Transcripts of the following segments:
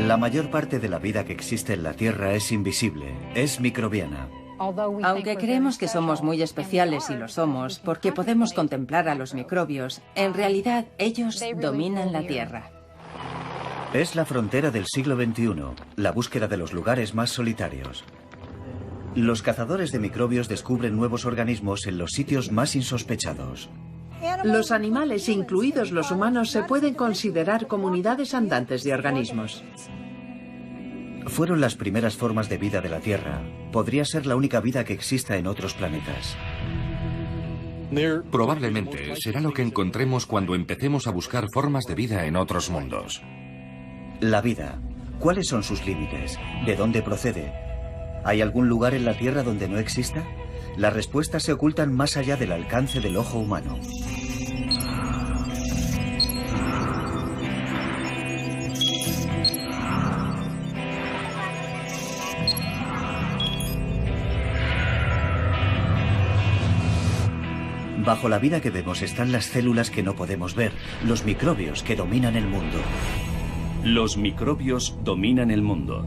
La mayor parte de la vida que existe en la Tierra es invisible, es microbiana. Aunque creemos que somos muy especiales y lo somos, porque podemos contemplar a los microbios, en realidad ellos dominan la Tierra. Es la frontera del siglo XXI, la búsqueda de los lugares más solitarios. Los cazadores de microbios descubren nuevos organismos en los sitios más insospechados. Los animales, incluidos los humanos, se pueden considerar comunidades andantes de organismos. Fueron las primeras formas de vida de la Tierra. Podría ser la única vida que exista en otros planetas. Probablemente será lo que encontremos cuando empecemos a buscar formas de vida en otros mundos. La vida. ¿Cuáles son sus límites? ¿De dónde procede? ¿Hay algún lugar en la Tierra donde no exista? Las respuestas se ocultan más allá del alcance del ojo humano. Bajo la vida que vemos están las células que no podemos ver, los microbios que dominan el mundo. Los microbios dominan el mundo.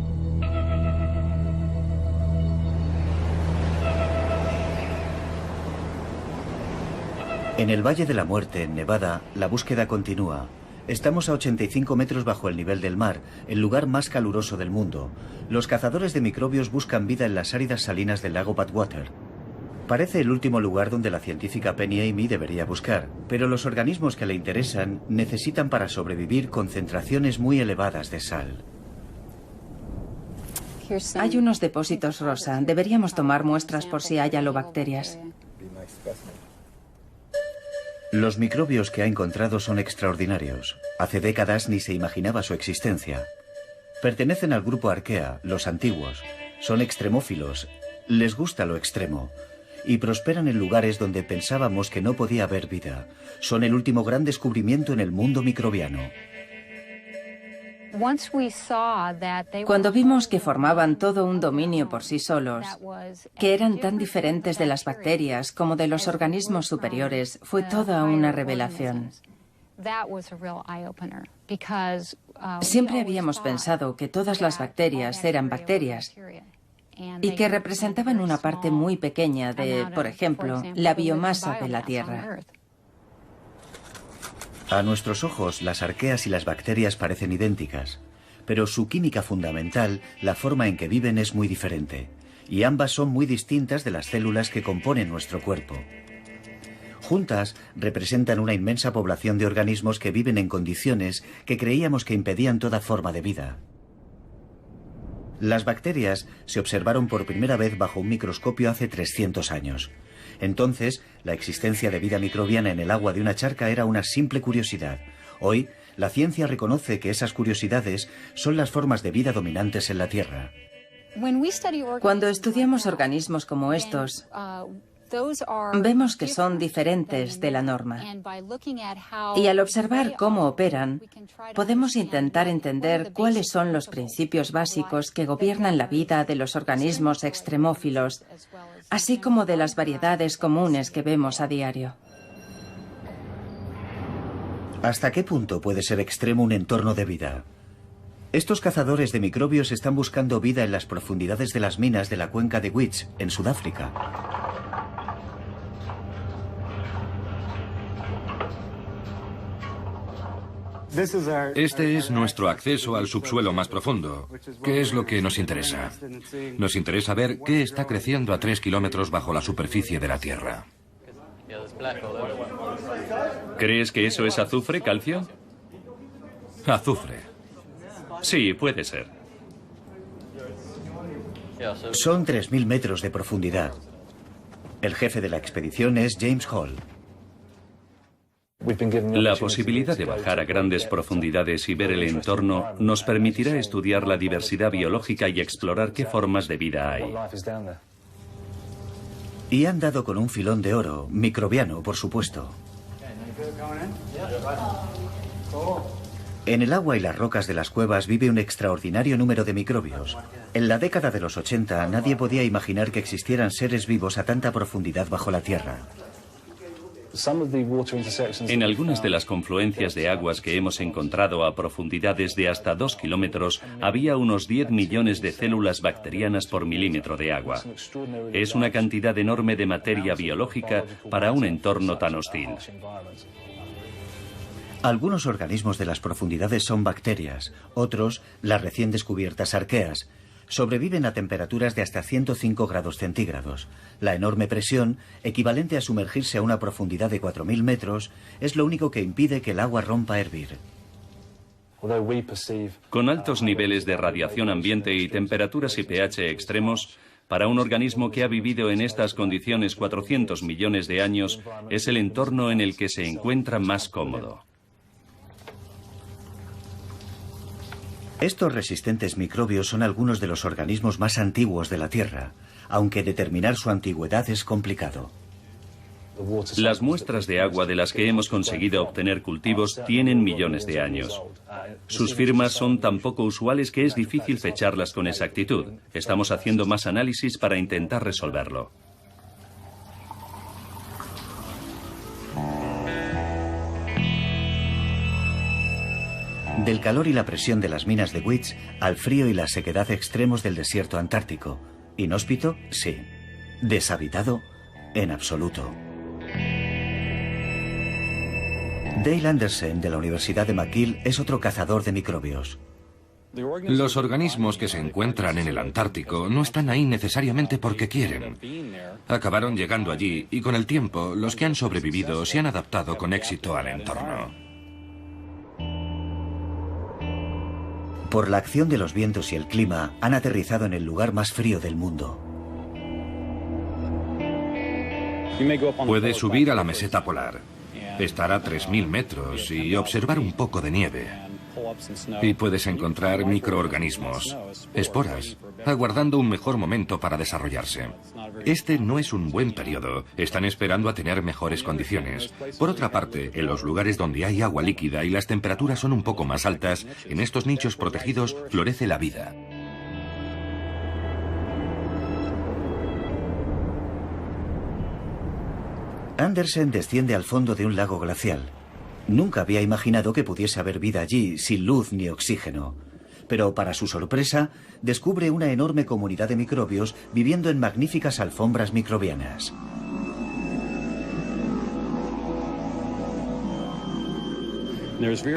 En el Valle de la Muerte, en Nevada, la búsqueda continúa. Estamos a 85 metros bajo el nivel del mar, el lugar más caluroso del mundo. Los cazadores de microbios buscan vida en las áridas salinas del lago Badwater. Parece el último lugar donde la científica Penny Amy debería buscar, pero los organismos que le interesan necesitan para sobrevivir concentraciones muy elevadas de sal. Hay unos depósitos rosa. Deberíamos tomar muestras por si hay halobacterias. Los microbios que ha encontrado son extraordinarios. Hace décadas ni se imaginaba su existencia. Pertenecen al grupo Archaea, los antiguos. Son extremófilos, les gusta lo extremo. Y prosperan en lugares donde pensábamos que no podía haber vida. Son el último gran descubrimiento en el mundo microbiano. Cuando vimos que formaban todo un dominio por sí solos, que eran tan diferentes de las bacterias como de los organismos superiores, fue toda una revelación. Siempre habíamos pensado que todas las bacterias eran bacterias y que representaban una parte muy pequeña de, por ejemplo, la biomasa de la Tierra. A nuestros ojos, las arqueas y las bacterias parecen idénticas, pero su química fundamental, la forma en que viven, es muy diferente, y ambas son muy distintas de las células que componen nuestro cuerpo. Juntas, representan una inmensa población de organismos que viven en condiciones que creíamos que impedían toda forma de vida. Las bacterias se observaron por primera vez bajo un microscopio hace 300 años. Entonces, la existencia de vida microbiana en el agua de una charca era una simple curiosidad. Hoy, la ciencia reconoce que esas curiosidades son las formas de vida dominantes en la Tierra. Cuando estudiamos organismos como estos, vemos que son diferentes de la norma. Y al observar cómo operan, podemos intentar entender cuáles son los principios básicos que gobiernan la vida de los organismos extremófilos, así como de las variedades comunes que vemos a diario. ¿Hasta qué punto puede ser extremo un entorno de vida? Estos cazadores de microbios están buscando vida en las profundidades de las minas de la cuenca de Wits, en Sudáfrica. Este es nuestro acceso al subsuelo más profundo, que es lo que nos interesa. Nos interesa ver qué está creciendo a 3 kilómetros bajo la superficie de la Tierra. ¿Crees que eso es azufre, calcio? Azufre. Sí, puede ser. Son 3.000 metros de profundidad. El jefe de la expedición es James Hall. La posibilidad de bajar a grandes profundidades y ver el entorno nos permitirá estudiar la diversidad biológica y explorar qué formas de vida hay. Y han dado con un filón de oro, microbiano, por supuesto. En el agua y las rocas de las cuevas vive un extraordinario número de microbios. En la década de los 80 nadie podía imaginar que existieran seres vivos a tanta profundidad bajo la Tierra. En algunas de las confluencias de aguas que hemos encontrado a profundidades de hasta 2 kilómetros, había unos 10 millones de células bacterianas por milímetro de agua. Es una cantidad enorme de materia biológica para un entorno tan hostil. Algunos organismos de las profundidades son bacterias, otros, las recién descubiertas arqueas. Sobreviven a temperaturas de hasta 105 grados centígrados. La enorme presión, equivalente a sumergirse a una profundidad de 4.000 metros, es lo único que impide que el agua rompa a hervir. Con altos niveles de radiación ambiente y temperaturas y pH extremos, para un organismo que ha vivido en estas condiciones 400 millones de años, es el entorno en el que se encuentra más cómodo. Estos resistentes microbios son algunos de los organismos más antiguos de la Tierra, aunque determinar su antigüedad es complicado. Las muestras de agua de las que hemos conseguido obtener cultivos tienen millones de años. Sus firmas son tan poco usuales que es difícil fecharlas con exactitud. Estamos haciendo más análisis para intentar resolverlo. Del calor y la presión de las minas de Wits al frío y la sequedad extremos del desierto antártico. ¿Inhóspito? Sí. ¿Deshabitado? En absoluto. Dale Anderson, de la Universidad de McGill, es otro cazador de microbios. Los organismos que se encuentran en el Antártico no están ahí necesariamente porque quieren. Acabaron llegando allí y con el tiempo los que han sobrevivido se han adaptado con éxito al entorno. Por la acción de los vientos y el clima, han aterrizado en el lugar más frío del mundo. Puedes subir a la meseta polar, estar a 3.000 metros y observar un poco de nieve. Y puedes encontrar microorganismos, esporas, aguardando un mejor momento para desarrollarse. Este no es un buen periodo, están esperando a tener mejores condiciones. Por otra parte, en los lugares donde hay agua líquida y las temperaturas son un poco más altas, en estos nichos protegidos florece la vida. Anderson desciende al fondo de un lago glacial. Nunca había imaginado que pudiese haber vida allí, sin luz ni oxígeno. Pero para su sorpresa, descubre una enorme comunidad de microbios viviendo en magníficas alfombras microbianas.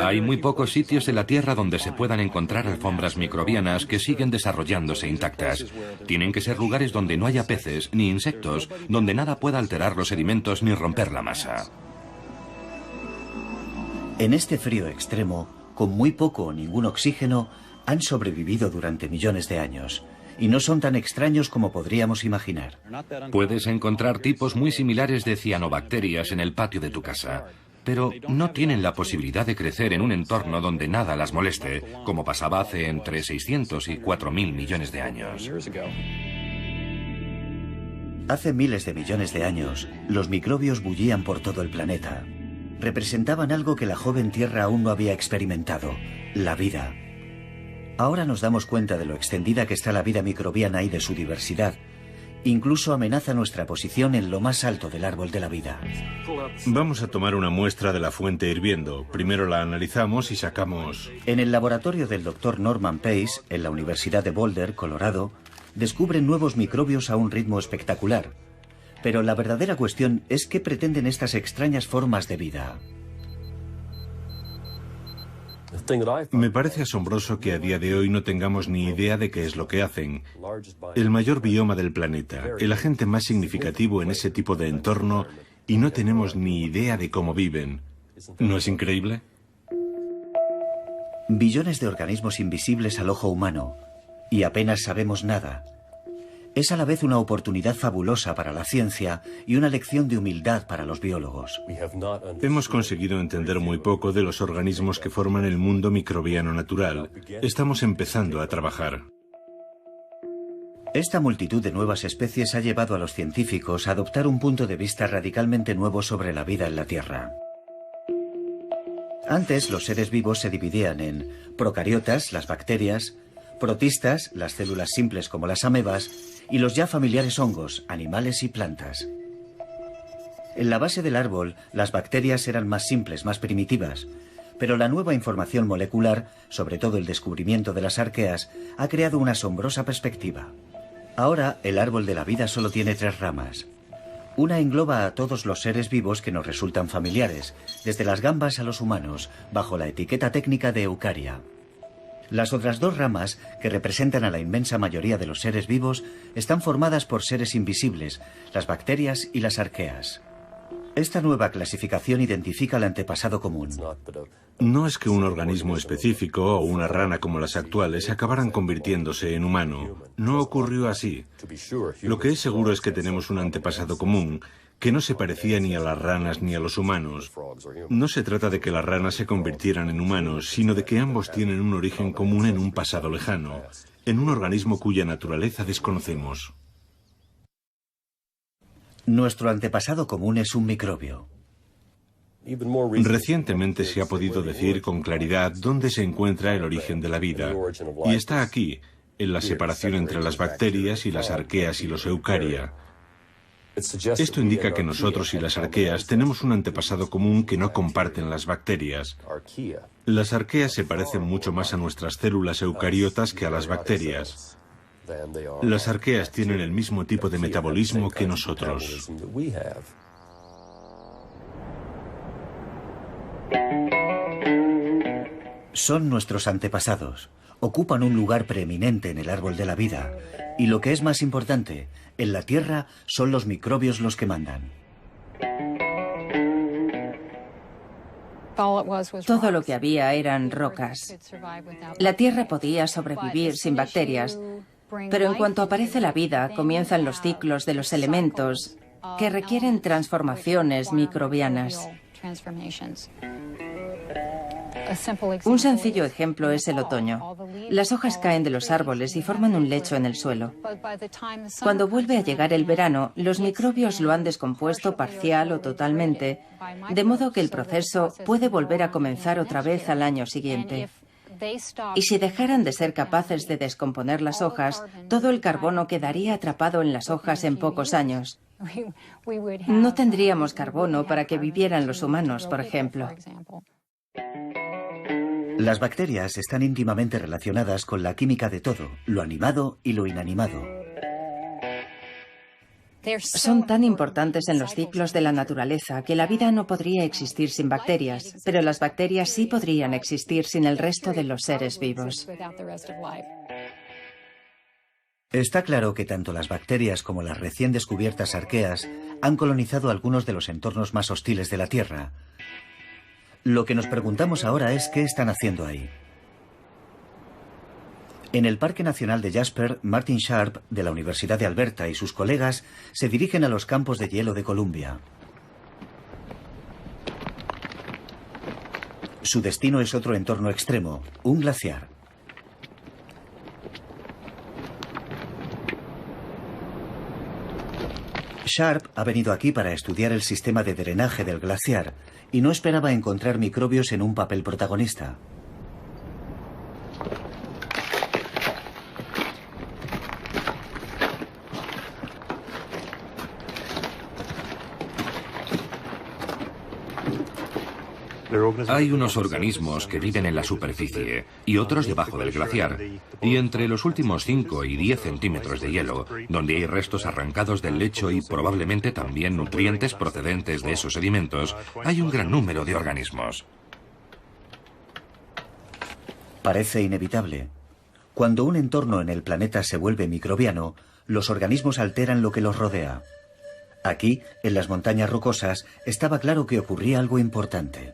Hay muy pocos sitios en la Tierra donde se puedan encontrar alfombras microbianas que siguen desarrollándose intactas. Tienen que ser lugares donde no haya peces ni insectos, donde nada pueda alterar los sedimentos ni romper la masa. En este frío extremo, con muy poco o ningún oxígeno, han sobrevivido durante millones de años. Y no son tan extraños como podríamos imaginar. Puedes encontrar tipos muy similares de cianobacterias en el patio de tu casa, pero no tienen la posibilidad de crecer en un entorno donde nada las moleste, como pasaba hace entre 600 y 4.000 millones de años. Hace miles de millones de años, los microbios bullían por todo el planeta. Representaban algo que la joven Tierra aún no había experimentado, la vida. Ahora nos damos cuenta de lo extendida que está la vida microbiana y de su diversidad. Incluso amenaza nuestra posición en lo más alto del árbol de la vida. Vamos a tomar una muestra de la fuente hirviendo. Primero la analizamos y sacamos... En el laboratorio del Dr. Norman Pace, en la Universidad de Boulder, Colorado, descubren nuevos microbios a un ritmo espectacular. Pero la verdadera cuestión es qué pretenden estas extrañas formas de vida. Me parece asombroso que a día de hoy no tengamos ni idea de qué es lo que hacen. El mayor bioma del planeta, el agente más significativo en ese tipo de entorno, y no tenemos ni idea de cómo viven. ¿No es increíble? Billones de organismos invisibles al ojo humano, y apenas sabemos nada. Es a la vez una oportunidad fabulosa para la ciencia y una lección de humildad para los biólogos. Hemos conseguido entender muy poco de los organismos que forman el mundo microbiano natural. Estamos empezando a trabajar. Esta multitud de nuevas especies ha llevado a los científicos a adoptar un punto de vista radicalmente nuevo sobre la vida en la Tierra. Antes, los seres vivos se dividían en procariotas, las bacterias, protistas, las células simples como las amebas, y los ya familiares hongos, animales y plantas. En la base del árbol, las bacterias eran más simples, más primitivas. Pero la nueva información molecular, sobre todo el descubrimiento de las arqueas, ha creado una asombrosa perspectiva. Ahora, el árbol de la vida solo tiene 3 ramas. Una engloba a todos los seres vivos que nos resultan familiares, desde las gambas a los humanos, bajo la etiqueta técnica de Eukarya. Las otras 2 ramas, que representan a la inmensa mayoría de los seres vivos, están formadas por seres invisibles, las bacterias y las arqueas. Esta nueva clasificación identifica el antepasado común. No es que un organismo específico o una rana como las actuales acabaran convirtiéndose en humano. No ocurrió así. Lo que es seguro es que tenemos un antepasado común que no se parecía ni a las ranas ni a los humanos. No se trata de que las ranas se convirtieran en humanos, sino de que ambos tienen un origen común en un pasado lejano, en un organismo cuya naturaleza desconocemos. Nuestro antepasado común es un microbio. Recientemente se ha podido decir con claridad dónde se encuentra el origen de la vida, y está aquí, en la separación entre las bacterias y las arqueas y los Eukarya. Esto indica que nosotros y las arqueas tenemos un antepasado común que no comparten las bacterias. Las arqueas se parecen mucho más a nuestras células eucariotas que a las bacterias. Las arqueas tienen el mismo tipo de metabolismo que nosotros. Son nuestros antepasados. Ocupan un lugar preeminente en el árbol de la vida. Y lo que es más importante, en la Tierra son los microbios los que mandan. Todo lo que había eran rocas. La Tierra podía sobrevivir sin bacterias, pero en cuanto aparece la vida, comienzan los ciclos de los elementos que requieren transformaciones microbianas. Un sencillo ejemplo es el otoño. Las hojas caen de los árboles y forman un lecho en el suelo. Cuando vuelve a llegar el verano, los microbios lo han descompuesto parcial o totalmente, de modo que el proceso puede volver a comenzar otra vez al año siguiente. Y si dejaran de ser capaces de descomponer las hojas, todo el carbono quedaría atrapado en las hojas en pocos años. No tendríamos carbono para que vivieran los humanos, por ejemplo. Las bacterias están íntimamente relacionadas con la química de todo, lo animado y lo inanimado. Son tan importantes en los ciclos de la naturaleza que la vida no podría existir sin bacterias, pero las bacterias sí podrían existir sin el resto de los seres vivos. Está claro que tanto las bacterias como las recién descubiertas arqueas han colonizado algunos de los entornos más hostiles de la Tierra. Lo que nos preguntamos ahora es qué están haciendo ahí. En el Parque Nacional de Jasper, Martin Sharp, de la Universidad de Alberta, y sus colegas se dirigen a los campos de hielo de Columbia. Su destino es otro entorno extremo, un glaciar. Sharp ha venido aquí para estudiar el sistema de drenaje del glaciar y no esperaba encontrar microbios en un papel protagonista. Hay unos organismos que viven en la superficie y otros debajo del glaciar. Y entre los últimos 5 y 10 centímetros de hielo, donde hay restos arrancados del lecho y probablemente también nutrientes procedentes de esos sedimentos, hay un gran número de organismos. Parece inevitable. Cuando un entorno en el planeta se vuelve microbiano, los organismos alteran lo que los rodea. Aquí, en las montañas rocosas, estaba claro que ocurría algo importante.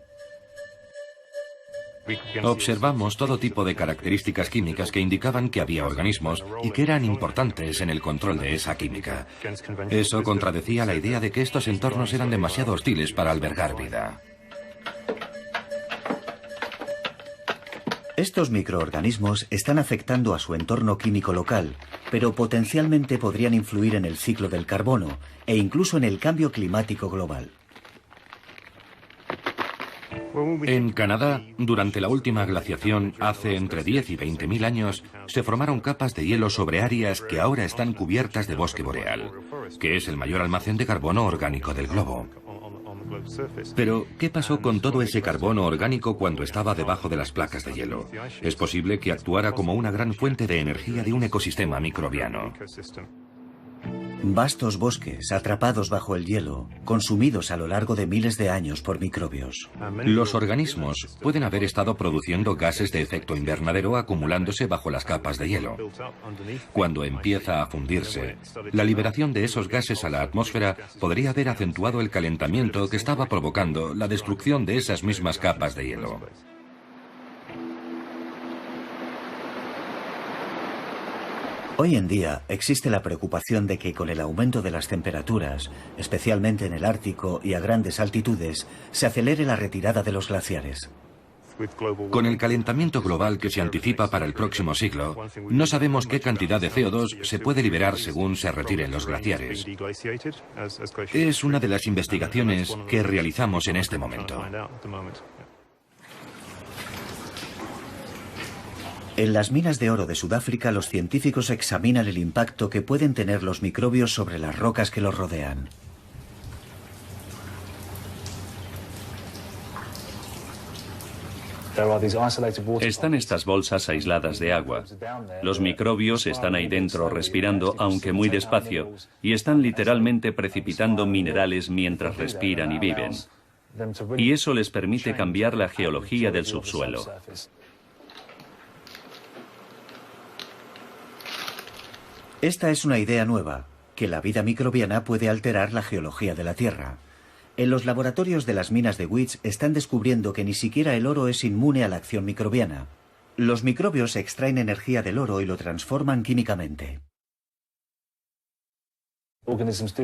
Observamos todo tipo de características químicas que indicaban que había organismos y que eran importantes en el control de esa química. Eso contradecía la idea de que estos entornos eran demasiado hostiles para albergar vida. Estos microorganismos están afectando a su entorno químico local, pero potencialmente podrían influir en el ciclo del carbono e incluso en el cambio climático global. En Canadá, durante la última glaciación, hace entre 10 y 20.000 años, se formaron capas de hielo sobre áreas que ahora están cubiertas de bosque boreal, que es el mayor almacén de carbono orgánico del globo. Pero, ¿qué pasó con todo ese carbono orgánico cuando estaba debajo de las placas de hielo? Es posible que actuara como una gran fuente de energía de un ecosistema microbiano. Vastos bosques atrapados bajo el hielo, consumidos a lo largo de miles de años por microbios. Los organismos pueden haber estado produciendo gases de efecto invernadero acumulándose bajo las capas de hielo. Cuando empieza a fundirse, la liberación de esos gases a la atmósfera podría haber acentuado el calentamiento que estaba provocando la destrucción de esas mismas capas de hielo. Hoy en día existe la preocupación de que con el aumento de las temperaturas, especialmente en el Ártico y a grandes altitudes, se acelere la retirada de los glaciares. Con el calentamiento global que se anticipa para el próximo siglo, no sabemos qué cantidad de CO2 se puede liberar según se retiren los glaciares. Es una de las investigaciones que realizamos en este momento. En las minas de oro de Sudáfrica, los científicos examinan el impacto que pueden tener los microbios sobre las rocas que los rodean. Están estas bolsas aisladas de agua. Los microbios están ahí dentro respirando, aunque muy despacio, y están literalmente precipitando minerales mientras respiran y viven. Y eso les permite cambiar la geología del subsuelo. Esta es una idea nueva, que la vida microbiana puede alterar la geología de la Tierra. En los laboratorios de las minas de Wits están descubriendo que ni siquiera el oro es inmune a la acción microbiana. Los microbios extraen energía del oro y lo transforman químicamente.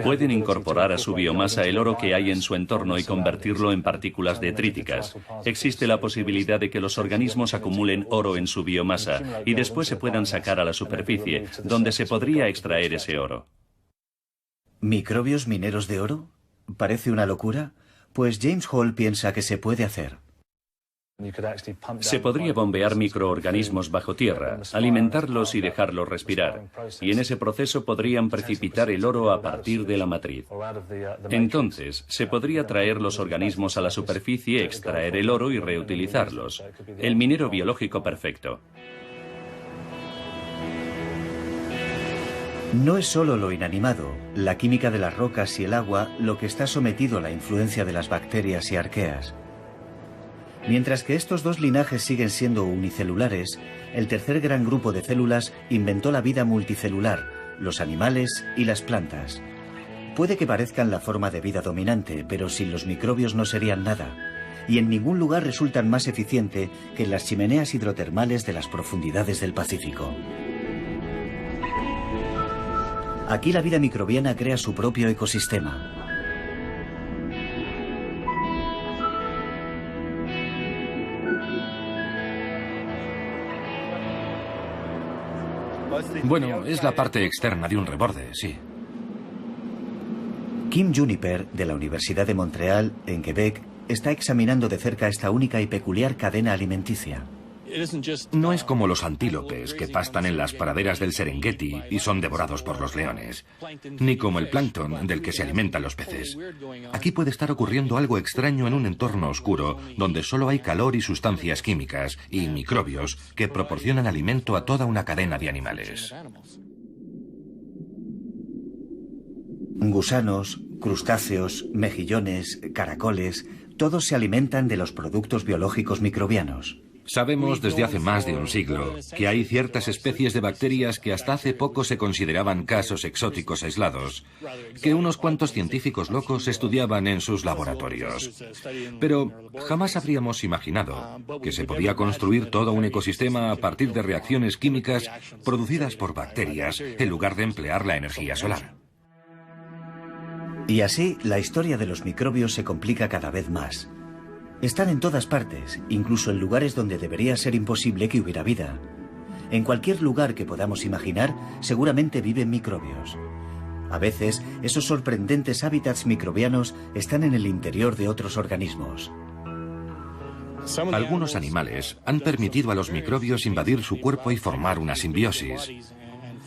Pueden incorporar a su biomasa el oro que hay en su entorno y convertirlo en partículas detríticas. Existe la posibilidad de que los organismos acumulen oro en su biomasa y después se puedan sacar a la superficie, donde se podría extraer ese oro. ¿Microbios mineros de oro? ¿Parece una locura? Pues James Hall piensa que se puede hacer. Se podría bombear microorganismos bajo tierra, alimentarlos y dejarlos respirar, y en ese proceso podrían precipitar el oro a partir de la matriz. Entonces, se podría traer los organismos a la superficie, extraer el oro y reutilizarlos. El minero biológico perfecto. No es solo lo inanimado, la química de las rocas y el agua lo que está sometido a la influencia de las bacterias y arqueas. Mientras que estos dos linajes siguen siendo unicelulares, el tercer gran grupo de células inventó la vida multicelular, los animales y las plantas. Puede que parezcan la forma de vida dominante, pero sin los microbios no serían nada, y en ningún lugar resultan más eficiente que en las chimeneas hidrotermales de las profundidades del Pacífico. Aquí la vida microbiana crea su propio ecosistema. Bueno, es la parte externa de un reborde, sí. Kim Juniper, de la Universidad de Montreal, en Quebec, está examinando de cerca esta única y peculiar cadena alimenticia. No es como los antílopes que pastan en las praderas del Serengeti y son devorados por los leones, ni como el plancton del que se alimentan los peces. Aquí puede estar ocurriendo algo extraño en un entorno oscuro donde solo hay calor y sustancias químicas y microbios que proporcionan alimento a toda una cadena de animales. Gusanos, crustáceos, mejillones, caracoles, todos se alimentan de los productos biológicos microbianos. Sabemos desde hace más de un siglo que hay ciertas especies de bacterias que hasta hace poco se consideraban casos exóticos aislados, que unos cuantos científicos locos estudiaban en sus laboratorios. Pero jamás habríamos imaginado que se podía construir todo un ecosistema a partir de reacciones químicas producidas por bacterias en lugar de emplear la energía solar. Y así, la historia de los microbios se complica cada vez más. Están en todas partes, incluso en lugares donde debería ser imposible que hubiera vida. En cualquier lugar que podamos imaginar, seguramente viven microbios. A veces, esos sorprendentes hábitats microbianos están en el interior de otros organismos. Algunos animales han permitido a los microbios invadir su cuerpo y formar una simbiosis.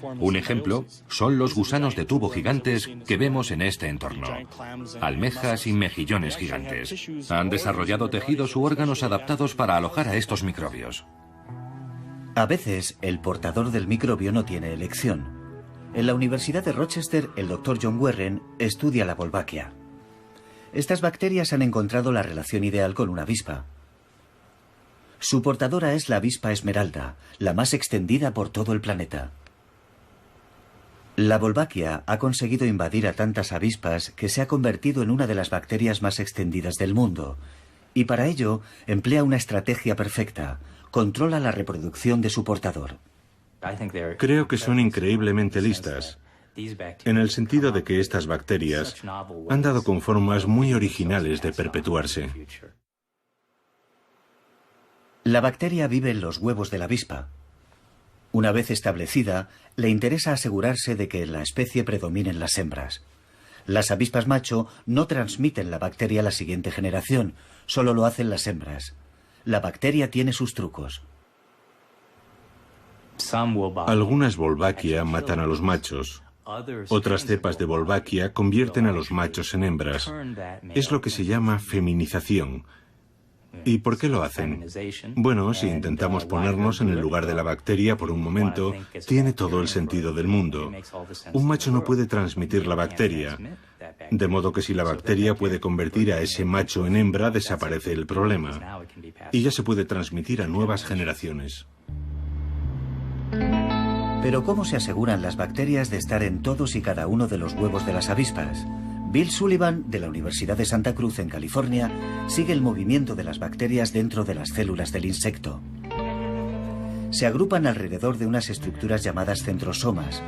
Un ejemplo son los gusanos de tubo gigantes que vemos en este entorno. Almejas y mejillones gigantes. Han desarrollado tejidos u órganos adaptados para alojar a estos microbios. A veces, el portador del microbio no tiene elección. En la Universidad de Rochester, el Dr. John Warren estudia la Wolbachia. Estas bacterias han encontrado la relación ideal con una avispa. Su portadora es la avispa esmeralda, la más extendida por todo el planeta. La Wolbachia ha conseguido invadir a tantas avispas que se ha convertido en una de las bacterias más extendidas del mundo. Y para ello emplea una estrategia perfecta. Controla la reproducción de su portador. Creo que son increíblemente listas, en el sentido de que estas bacterias han dado con formas muy originales de perpetuarse. La bacteria vive en los huevos de la avispa. Una vez establecida, le interesa asegurarse de que en la especie predominen las hembras. Las avispas macho no transmiten la bacteria a la siguiente generación, solo lo hacen las hembras. La bacteria tiene sus trucos. Algunas Wolbachia matan a los machos. Otras cepas de Wolbachia convierten a los machos en hembras. Es lo que se llama feminización. ¿Y por qué lo hacen? Bueno, si intentamos ponernos en el lugar de la bacteria por un momento, tiene todo el sentido del mundo. Un macho no puede transmitir la bacteria, de modo que si la bacteria puede convertir a ese macho en hembra, desaparece el problema. Y ya se puede transmitir a nuevas generaciones. Pero ¿cómo se aseguran las bacterias de estar en todos y cada uno de los huevos de las avispas? Bill Sullivan, de la Universidad de Santa Cruz, en California, sigue el movimiento de las bacterias dentro de las células del insecto. Se agrupan alrededor de unas estructuras llamadas centrosomas,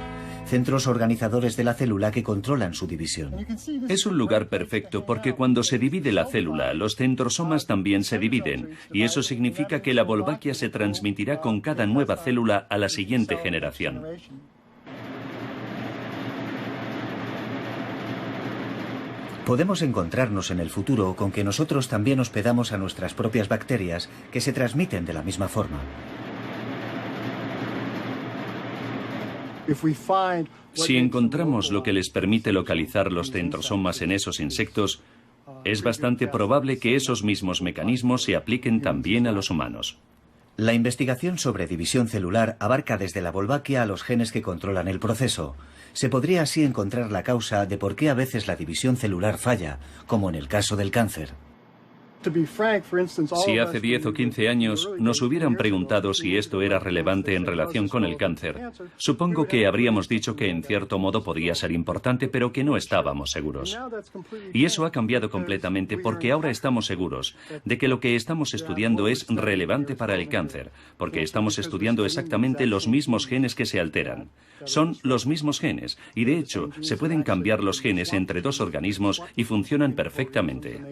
centros organizadores de la célula que controlan su división. Es un lugar perfecto porque cuando se divide la célula, los centrosomas también se dividen, y eso significa que la Wolbachia se transmitirá con cada nueva célula a la siguiente generación. Podemos encontrarnos en el futuro con que nosotros también hospedamos a nuestras propias bacterias que se transmiten de la misma forma. Si encontramos lo que les permite localizar los centrosomas en esos insectos, es bastante probable que esos mismos mecanismos se apliquen también a los humanos. La investigación sobre división celular abarca desde la Wolbachia a los genes que controlan el proceso. Se podría así encontrar la causa de por qué a veces la división celular falla, como en el caso del cáncer. Si hace 10 o 15 años nos hubieran preguntado si esto era relevante en relación con el cáncer, supongo que habríamos dicho que en cierto modo podía ser importante, pero que no estábamos seguros. Y eso ha cambiado completamente porque ahora estamos seguros de que lo que estamos estudiando es relevante para el cáncer, porque estamos estudiando exactamente los mismos genes que se alteran. Son los mismos genes y de hecho se pueden cambiar los genes entre dos organismos y funcionan perfectamente.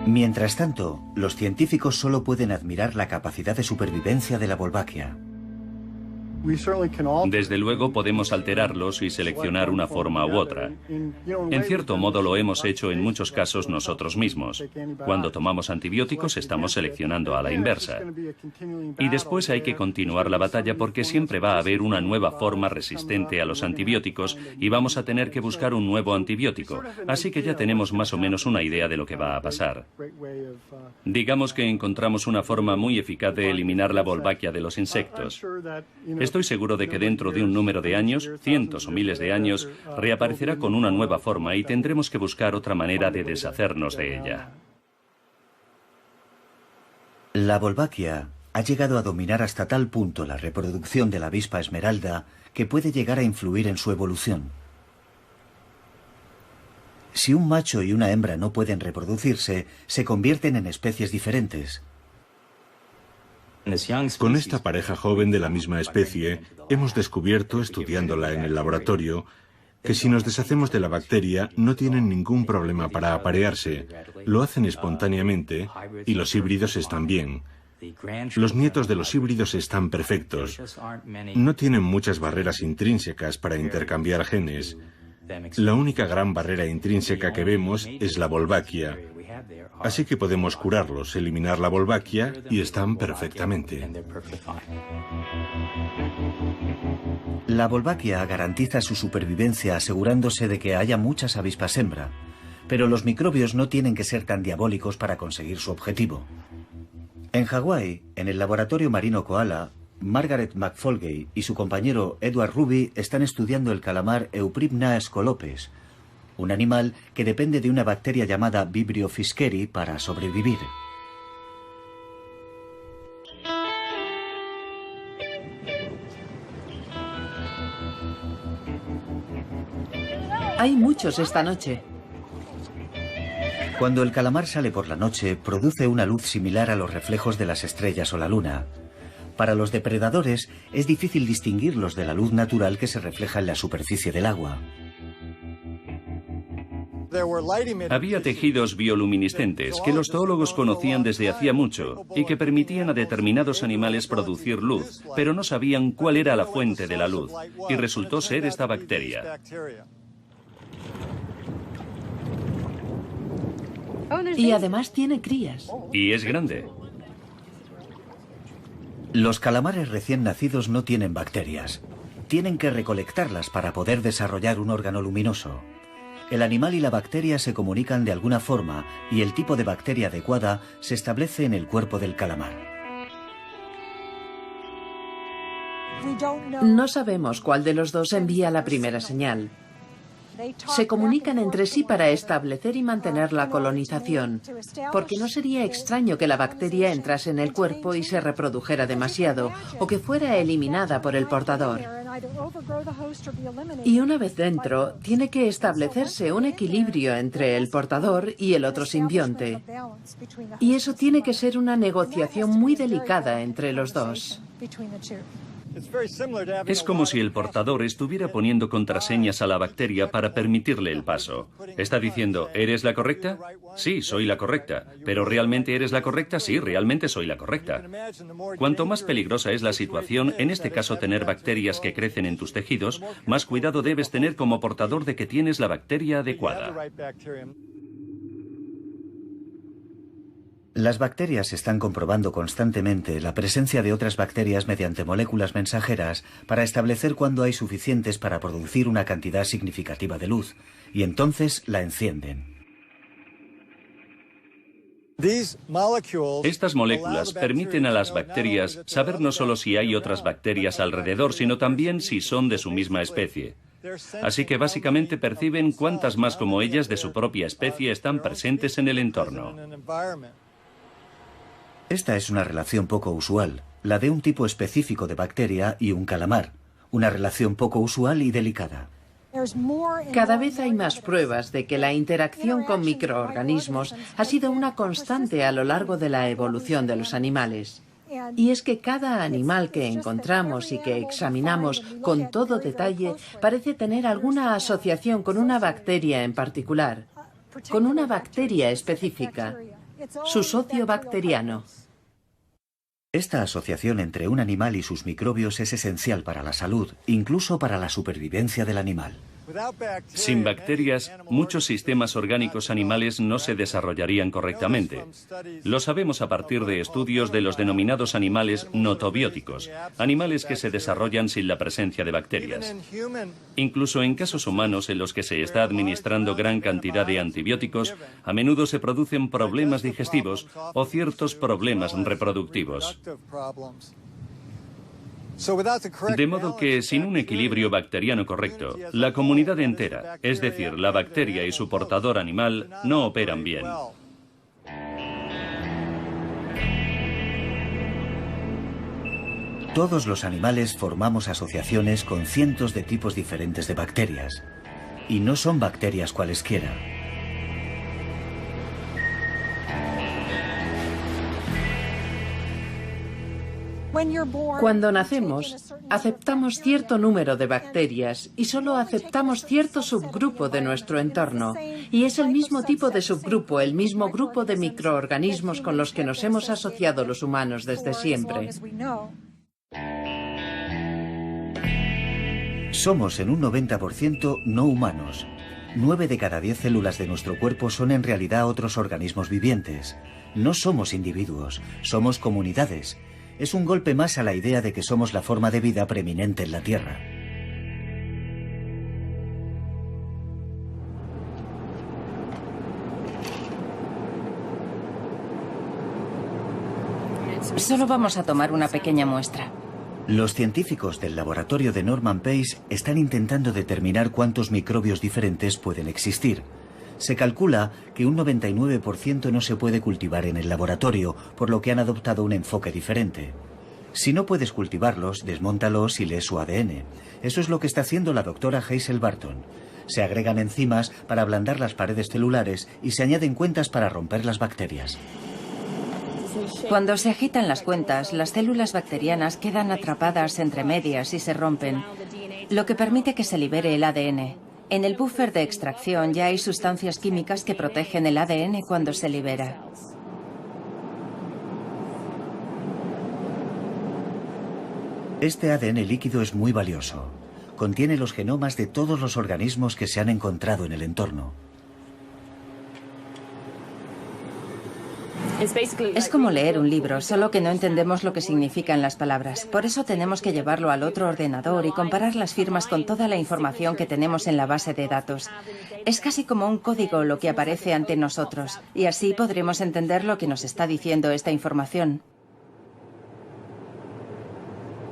Mientras tanto, los científicos solo pueden admirar la capacidad de supervivencia de la Wolbachia. Desde luego podemos alterarlos y seleccionar una forma u otra. En cierto modo lo hemos hecho en muchos casos nosotros mismos. Cuando tomamos antibióticos estamos seleccionando a la inversa. Y después hay que continuar la batalla porque siempre va a haber una nueva forma resistente a los antibióticos y vamos a tener que buscar un nuevo antibiótico. Así que ya tenemos más o menos una idea de lo que va a pasar. Digamos que encontramos una forma muy eficaz de eliminar la Wolbachia de los insectos. Estoy seguro de que dentro de un número de años, cientos o miles de años, reaparecerá con una nueva forma y tendremos que buscar otra manera de deshacernos de ella. La Wolbachia ha llegado a dominar hasta tal punto la reproducción de la avispa esmeralda que puede llegar a influir en su evolución. Si un macho y una hembra no pueden reproducirse, se convierten en especies diferentes. Con esta pareja joven de la misma especie, hemos descubierto, estudiándola en el laboratorio, que si nos deshacemos de la bacteria no tienen ningún problema para aparearse, lo hacen espontáneamente y los híbridos están bien. Los nietos de los híbridos están perfectos. No tienen muchas barreras intrínsecas para intercambiar genes. La única gran barrera intrínseca que vemos es la Wolbachia. Así que podemos curarlos, eliminar la Wolbachia y están perfectamente. La Wolbachia garantiza su supervivencia asegurándose de que haya muchas avispas hembra, pero los microbios no tienen que ser tan diabólicos para conseguir su objetivo. En Hawái, en el laboratorio marino Koala, Margaret McFolgate y su compañero Edward Ruby están estudiando el calamar Euprymna scolopes, un animal que depende de una bacteria llamada Vibrio fischeri para sobrevivir. Hay muchos esta noche. Cuando el calamar sale por la noche, produce una luz similar a los reflejos de las estrellas o la luna. Para los depredadores es difícil distinguirlos de la luz natural que se refleja en la superficie del agua. Había tejidos bioluminiscentes que los zoólogos conocían desde hacía mucho y que permitían a determinados animales producir luz, pero no sabían cuál era la fuente de la luz, y resultó ser esta bacteria. Y además tiene crías. Y es grande. Los calamares recién nacidos no tienen bacterias. Tienen que recolectarlas para poder desarrollar un órgano luminoso. El animal y la bacteria se comunican de alguna forma y el tipo de bacteria adecuada se establece en el cuerpo del calamar. No sabemos cuál de los dos envía la primera señal. Se comunican entre sí para establecer y mantener la colonización, porque no sería extraño que la bacteria entrase en el cuerpo y se reprodujera demasiado, o que fuera eliminada por el portador. Y una vez dentro, tiene que establecerse un equilibrio entre el portador y el otro simbionte. Y eso tiene que ser una negociación muy delicada entre los dos. Es como si el portador estuviera poniendo contraseñas a la bacteria para permitirle el paso. Está diciendo, ¿eres la correcta? Sí, soy la correcta. ¿Pero realmente eres la correcta? Sí, realmente soy la correcta. Cuanto más peligrosa es la situación, en este caso tener bacterias que crecen en tus tejidos, más cuidado debes tener como portador de que tienes la bacteria adecuada. Las bacterias están comprobando constantemente la presencia de otras bacterias mediante moléculas mensajeras para establecer cuándo hay suficientes para producir una cantidad significativa de luz, y entonces la encienden. Estas moléculas permiten a las bacterias saber no solo si hay otras bacterias alrededor, sino también si son de su misma especie. Así que básicamente perciben cuántas más como ellas de su propia especie están presentes en el entorno. Esta es una relación poco usual, la de un tipo específico de bacteria y un calamar, una relación poco usual y delicada. Cada vez hay más pruebas de que la interacción con microorganismos ha sido una constante a lo largo de la evolución de los animales. Y es que cada animal que encontramos y que examinamos con todo detalle parece tener alguna asociación con una bacteria en particular, con una bacteria específica, su socio bacteriano. Esta asociación entre un animal y sus microbios es esencial para la salud, incluso para la supervivencia del animal. Sin bacterias, muchos sistemas orgánicos animales no se desarrollarían correctamente. Lo sabemos a partir de estudios de los denominados animales notobióticos, animales que se desarrollan sin la presencia de bacterias. Incluso en casos humanos en los que se está administrando gran cantidad de antibióticos, a menudo se producen problemas digestivos o ciertos problemas reproductivos. De modo que, sin un equilibrio bacteriano correcto, la comunidad entera, es decir, la bacteria y su portador animal, no operan bien. Todos los animales formamos asociaciones con cientos de tipos diferentes de bacterias. Y no son bacterias cualesquiera. Cuando nacemos, aceptamos cierto número de bacterias y solo aceptamos cierto subgrupo de nuestro entorno. Y es el mismo tipo de subgrupo, el mismo grupo de microorganismos con los que nos hemos asociado los humanos desde siempre. Somos en un 90% no humanos. 9 de cada 10 células de nuestro cuerpo son en realidad otros organismos vivientes. No somos individuos, somos comunidades. Es un golpe más a la idea de que somos la forma de vida preeminente en la Tierra. Solo vamos a tomar una pequeña muestra. Los científicos del laboratorio de Norman Pace están intentando determinar cuántos microbios diferentes pueden existir. Se calcula que un 99% no se puede cultivar en el laboratorio, por lo que han adoptado un enfoque diferente. Si no puedes cultivarlos, desmóntalos y lee su ADN. Eso es lo que está haciendo la doctora Hazel Barton. Se agregan enzimas para ablandar las paredes celulares y se añaden cuentas para romper las bacterias. Cuando se agitan las cuentas, las células bacterianas quedan atrapadas entre medias y se rompen, lo que permite que se libere el ADN. En el buffer de extracción ya hay sustancias químicas que protegen el ADN cuando se libera. Este ADN líquido es muy valioso. Contiene los genomas de todos los organismos que se han encontrado en el entorno. Es como leer un libro, solo que no entendemos lo que significan las palabras. Por eso tenemos que llevarlo al otro ordenador y comparar las firmas con toda la información que tenemos en la base de datos. Es casi como un código lo que aparece ante nosotros, y así podremos entender lo que nos está diciendo esta información.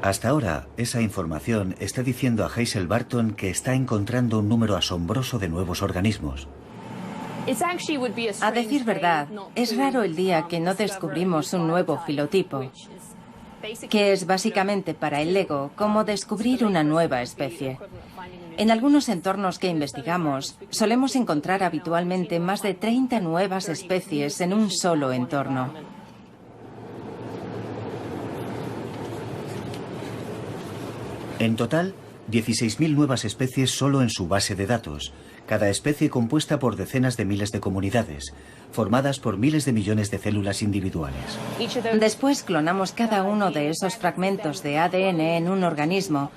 Hasta ahora, esa información está diciendo a Hazel Barton que está encontrando un número asombroso de nuevos organismos. A decir verdad, es raro el día que no descubrimos un nuevo filotipo, que es básicamente para el Lego como descubrir una nueva especie. En algunos entornos que investigamos, solemos encontrar habitualmente más de 30 nuevas especies en un solo entorno. En total, 16.000 nuevas especies solo en su base de datos. Cada especie compuesta por decenas de miles de comunidades, formadas por miles de millones de células individuales. Después clonamos cada uno de esos fragmentos de ADN en un organismo,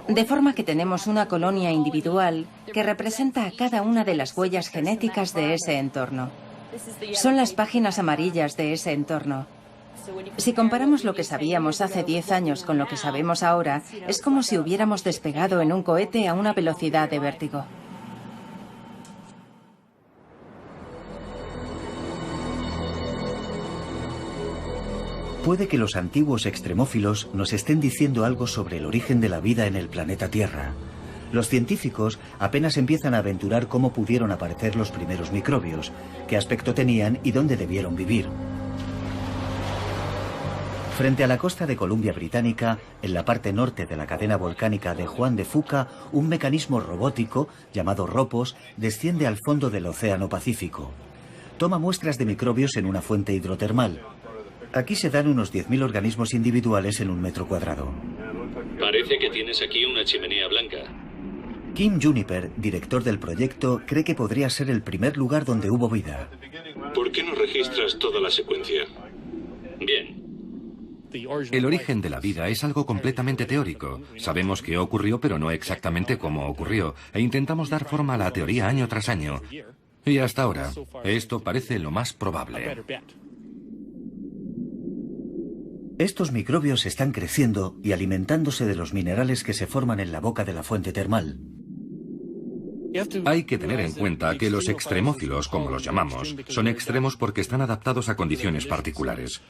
de forma que tenemos una colonia individual que representa a cada una de las huellas genéticas de ese entorno. Son las páginas amarillas de ese entorno. Si comparamos lo que sabíamos hace 10 años con lo que sabemos ahora, es como si hubiéramos despegado en un cohete a una velocidad de vértigo. Puede que los antiguos extremófilos nos estén diciendo algo sobre el origen de la vida en el planeta Tierra. Los científicos apenas empiezan a aventurar cómo pudieron aparecer los primeros microbios, qué aspecto tenían y dónde debieron vivir. Frente a la costa de Columbia Británica, en la parte norte de la cadena volcánica de Juan de Fuca, un mecanismo robótico, llamado Ropos, desciende al fondo del Océano Pacífico. Toma muestras de microbios en una fuente hidrotermal. Aquí se dan unos 10.000 organismos individuales en un metro cuadrado. Parece que tienes aquí una chimenea blanca. Kim Juniper, director del proyecto, cree que podría ser el primer lugar donde hubo vida. ¿Por qué no registras toda la secuencia? Bien. El origen de la vida es algo completamente teórico. Sabemos qué ocurrió, pero no exactamente cómo ocurrió, e intentamos dar forma a la teoría año tras año. Y hasta ahora, esto parece lo más probable. Estos microbios están creciendo y alimentándose de los minerales que se forman en la boca de la fuente termal. Hay que tener en cuenta que los extremófilos, como los llamamos, son extremos porque están adaptados a condiciones particulares.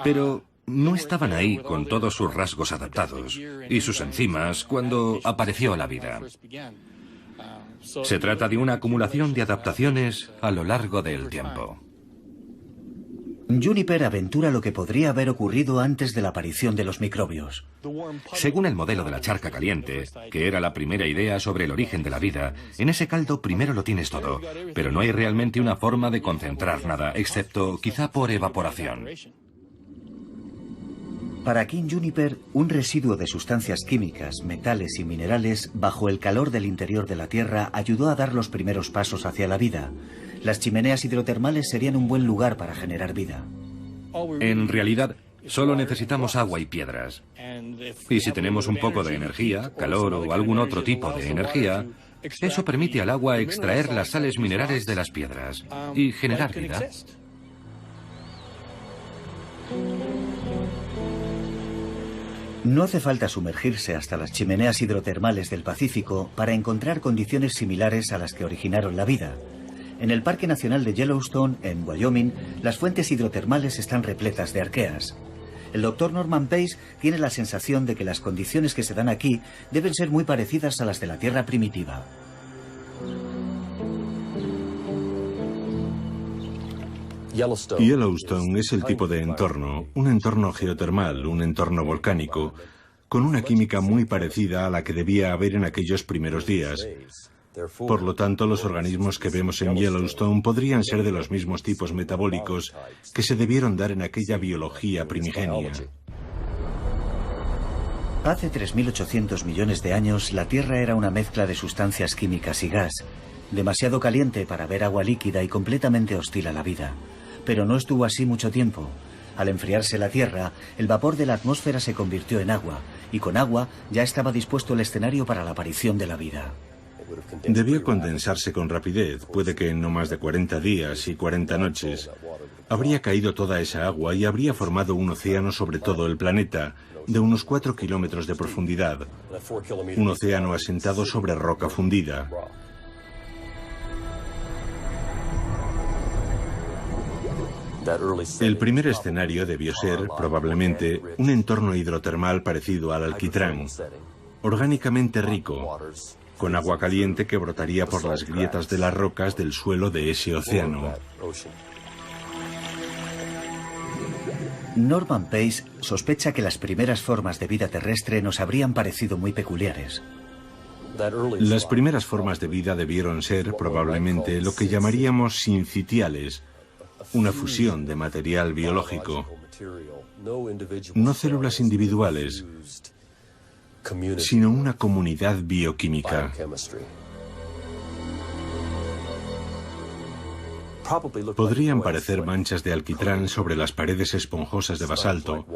Pero no estaban ahí con todos sus rasgos adaptados y sus enzimas cuando apareció la vida. Se trata de una acumulación de adaptaciones a lo largo del tiempo. Juniper aventura lo que podría haber ocurrido antes de la aparición de los microbios. Según el modelo de la charca caliente, que era la primera idea sobre el origen de la vida, en ese caldo primero lo tienes todo, pero no hay realmente una forma de concentrar nada, excepto quizá por evaporación. Para Kim Juniper, un residuo de sustancias químicas, metales y minerales bajo el calor del interior de la Tierra ayudó a dar los primeros pasos hacia la vida. Las chimeneas hidrotermales serían un buen lugar para generar vida. En realidad, solo necesitamos agua y piedras. Y si tenemos un poco de energía, calor o algún otro tipo de energía, Eso permite al agua extraer las sales minerales de las piedras y generar vida. No hace falta sumergirse hasta las chimeneas hidrotermales del Pacífico para encontrar condiciones similares a las que originaron la vida. En el Parque Nacional de Yellowstone, en Wyoming, las fuentes hidrotermales están repletas de arqueas. El doctor Norman Pace tiene la sensación de que las condiciones que se dan aquí deben ser muy parecidas a las de la Tierra primitiva. Yellowstone es el tipo de entorno, un entorno geotermal, un entorno volcánico, con una química muy parecida a la que debía haber en aquellos primeros días. Por lo tanto, los organismos que vemos en Yellowstone podrían ser de los mismos tipos metabólicos que se debieron dar en aquella biología primigenia. Hace 3.800 millones de años, la Tierra era una mezcla de sustancias químicas y gas, demasiado caliente para ver agua líquida y completamente hostil a la vida. Pero no estuvo así mucho tiempo. Al enfriarse la Tierra, el vapor de la atmósfera se convirtió en agua, y con agua ya estaba dispuesto el escenario para la aparición de la vida. Debió condensarse con rapidez, puede que en no más de 40 días y 40 noches. Habría caído toda esa agua y habría formado un océano sobre todo el planeta, de unos 4 kilómetros de profundidad. Un océano asentado sobre roca fundida. El primer escenario debió ser, probablemente, un entorno hidrotermal parecido al alquitrán, orgánicamente rico, con agua caliente que brotaría por las grietas de las rocas del suelo de ese océano. Norman Pace sospecha que las primeras formas de vida terrestre nos habrían parecido muy peculiares. Las primeras formas de vida debieron ser, probablemente, lo que llamaríamos sincitiales, una fusión de material biológico, no células individuales, sino una comunidad bioquímica. Podrían parecer manchas de alquitrán sobre las paredes esponjosas de basalto,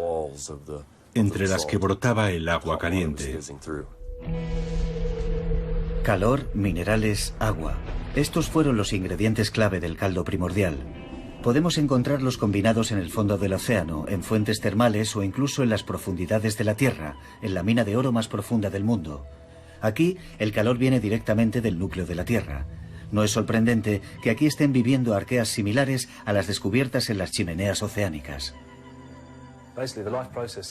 entre las que brotaba el agua caliente. Calor, minerales, agua. Estos fueron los ingredientes clave del caldo primordial. Podemos encontrarlos combinados en el fondo del océano, en fuentes termales o incluso en las profundidades de la Tierra, en la mina de oro más profunda del mundo. Aquí, el calor viene directamente del núcleo de la Tierra. No es sorprendente que aquí estén viviendo arqueas similares a las descubiertas en las chimeneas oceánicas.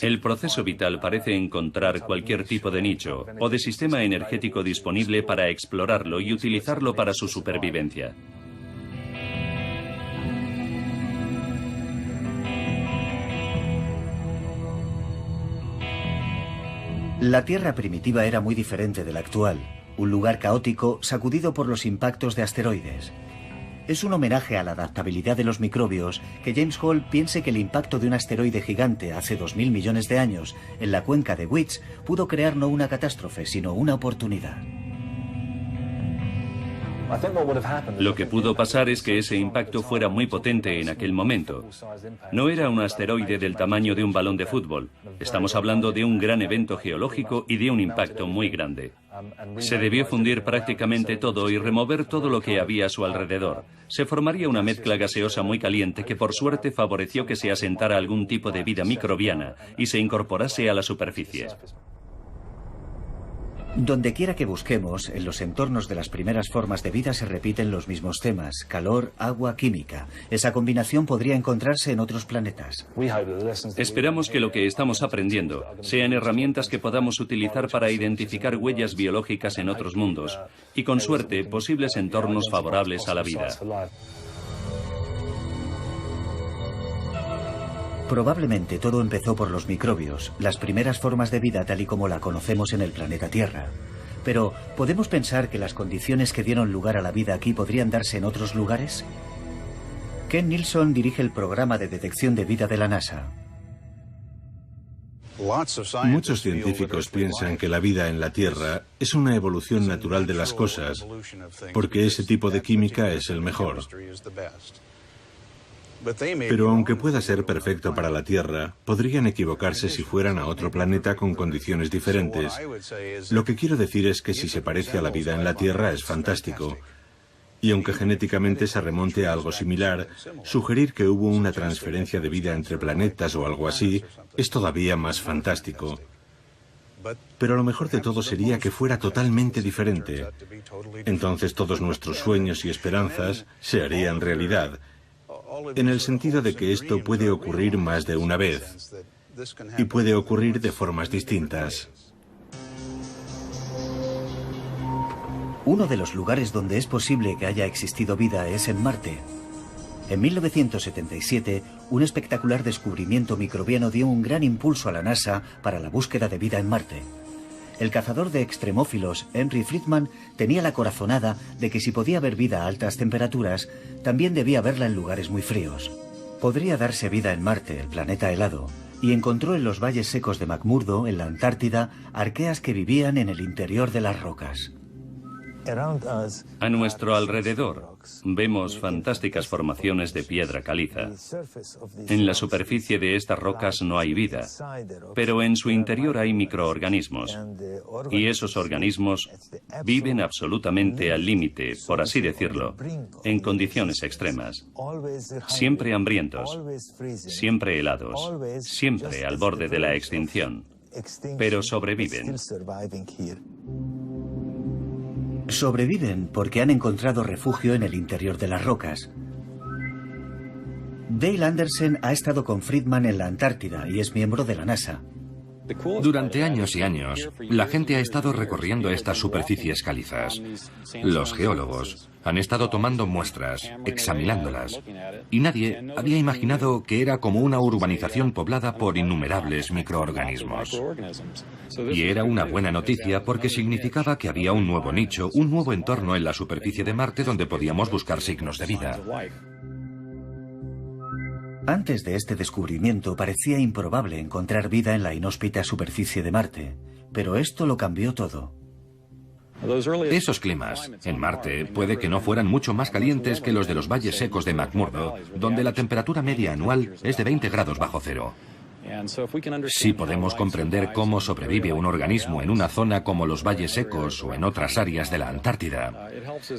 El proceso vital parece encontrar cualquier tipo de nicho o de sistema energético disponible para explorarlo y utilizarlo para su supervivencia. La Tierra primitiva era muy diferente de la actual, un lugar caótico sacudido por los impactos de asteroides. Es un homenaje a la adaptabilidad de los microbios que James Hall piense que el impacto de un asteroide gigante hace 2.000 millones de años en la cuenca de Weech pudo crear no una catástrofe, sino una oportunidad. Lo que pudo pasar es que ese impacto fuera muy potente en aquel momento. No era un asteroide del tamaño de un balón de fútbol. Estamos hablando de un gran evento geológico y de un impacto muy grande. Se debió fundir prácticamente todo y remover todo lo que había a su alrededor. Se formaría una mezcla gaseosa muy caliente que por suerte favoreció que se asentara algún tipo de vida microbiana y se incorporase a la superficie. Donde quiera que busquemos, en los entornos de las primeras formas de vida se repiten los mismos temas: calor, agua, química. Esa combinación podría encontrarse en otros planetas. Esperamos que lo que estamos aprendiendo sean herramientas que podamos utilizar para identificar huellas biológicas en otros mundos y, con suerte, posibles entornos favorables a la vida. Probablemente todo empezó por los microbios, las primeras formas de vida tal y como la conocemos en el planeta Tierra. Pero, ¿podemos pensar que las condiciones que dieron lugar a la vida aquí podrían darse en otros lugares? Ken Nilsson dirige el programa de detección de vida de la NASA. Muchos científicos piensan que la vida en la Tierra es una evolución natural de las cosas, porque ese tipo de química es el mejor. Pero aunque pueda ser perfecto para la Tierra, podrían equivocarse si fueran a otro planeta con condiciones diferentes. Lo que quiero decir es que si se parece a la vida en la Tierra es fantástico. Y aunque genéticamente se remonte a algo similar, sugerir que hubo una transferencia de vida entre planetas o algo así es todavía más fantástico. Pero lo mejor de todo sería que fuera totalmente diferente. Entonces todos nuestros sueños y esperanzas se harían realidad, en el sentido de que esto puede ocurrir más de una vez, y puede ocurrir de formas distintas. Uno de los lugares donde es posible que haya existido vida es en Marte. En 1977, un espectacular descubrimiento microbiano dio un gran impulso a la NASA para la búsqueda de vida en Marte. El cazador de extremófilos, Henry Friedman, tenía la corazonada de que si podía haber vida a altas temperaturas, también debía haberla en lugares muy fríos. Podría darse vida en Marte, el planeta helado, y encontró en los valles secos de McMurdo, en la Antártida, arqueas que vivían en el interior de las rocas. A nuestro alrededor vemos fantásticas formaciones de piedra caliza. En la superficie de estas rocas no hay vida, pero en su interior hay microorganismos. Y esos organismos viven absolutamente al límite, por así decirlo, en condiciones extremas. Siempre hambrientos, siempre helados, siempre al borde de la extinción. Pero sobreviven. Sobreviven porque han encontrado refugio en el interior de las rocas. Dale Anderson ha estado con Friedman en la Antártida y es miembro de la NASA. Durante años y años, la gente ha estado recorriendo estas superficies calizas. Los geólogos han estado tomando muestras, examinándolas, y nadie había imaginado que era como una urbanización poblada por innumerables microorganismos. Y era una buena noticia porque significaba que había un nuevo nicho, un nuevo entorno en la superficie de Marte donde podíamos buscar signos de vida. Antes de este descubrimiento parecía improbable encontrar vida en la inhóspita superficie de Marte, pero esto lo cambió todo. Esos climas en Marte puede que no fueran mucho más calientes que los de los valles secos de McMurdo, donde la temperatura media anual es de 20 grados bajo cero. Si podemos comprender cómo sobrevive un organismo en una zona como los valles secos o en otras áreas de la Antártida,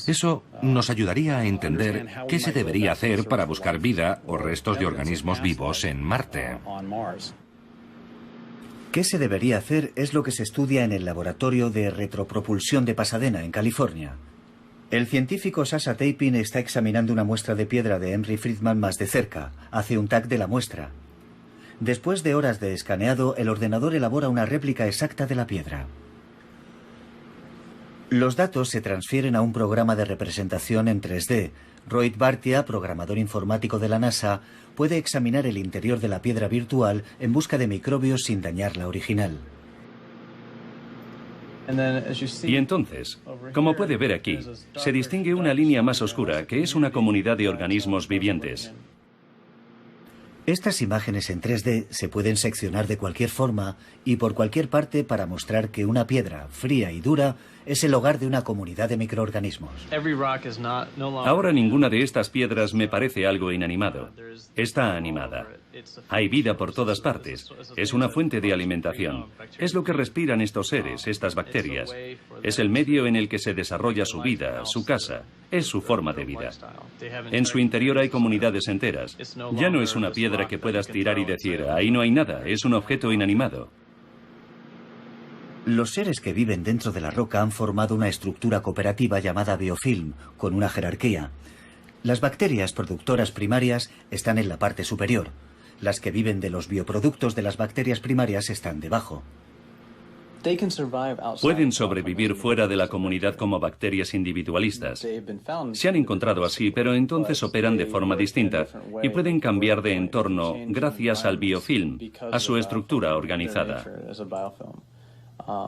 eso nos ayudaría a entender qué se debería hacer para buscar vida o restos de organismos vivos en Marte. ¿Qué se debería hacer? Es lo que se estudia en el Laboratorio de Retropropulsión de Pasadena, en California. El científico Sasha Tapin está examinando una muestra de piedra de Henry Friedman más de cerca. Hace un tag de la muestra. Después de horas de escaneado, el ordenador elabora una réplica exacta de la piedra. Los datos se transfieren a un programa de representación en 3D. Rohit Bhartia, programador informático de la NASA, puede examinar el interior de la piedra virtual en busca de microbios sin dañar la original. Y entonces, como puede ver aquí, se distingue una línea más oscura que es una comunidad de organismos vivientes. Estas imágenes en 3D se pueden seccionar de cualquier forma y por cualquier parte para mostrar que una piedra fría y dura es el hogar de una comunidad de microorganismos. Ahora ninguna de estas piedras me parece algo inanimado. Está animada. Hay vida por todas partes. Es una fuente de alimentación. Es lo que respiran estos seres, estas bacterias. Es el medio en el que se desarrolla su vida, su casa. Es su forma de vida. En su interior hay comunidades enteras. Ya no es una piedra que puedas tirar y decir, ahí no hay nada, es un objeto inanimado. Los seres que viven dentro de la roca han formado una estructura cooperativa llamada biofilm, con una jerarquía. Las bacterias productoras primarias están en la parte superior. Las que viven de los bioproductos de las bacterias primarias están debajo. Pueden sobrevivir fuera de la comunidad como bacterias individualistas. Se han encontrado así, pero entonces operan de forma distinta y pueden cambiar de entorno gracias al biofilm, a su estructura organizada.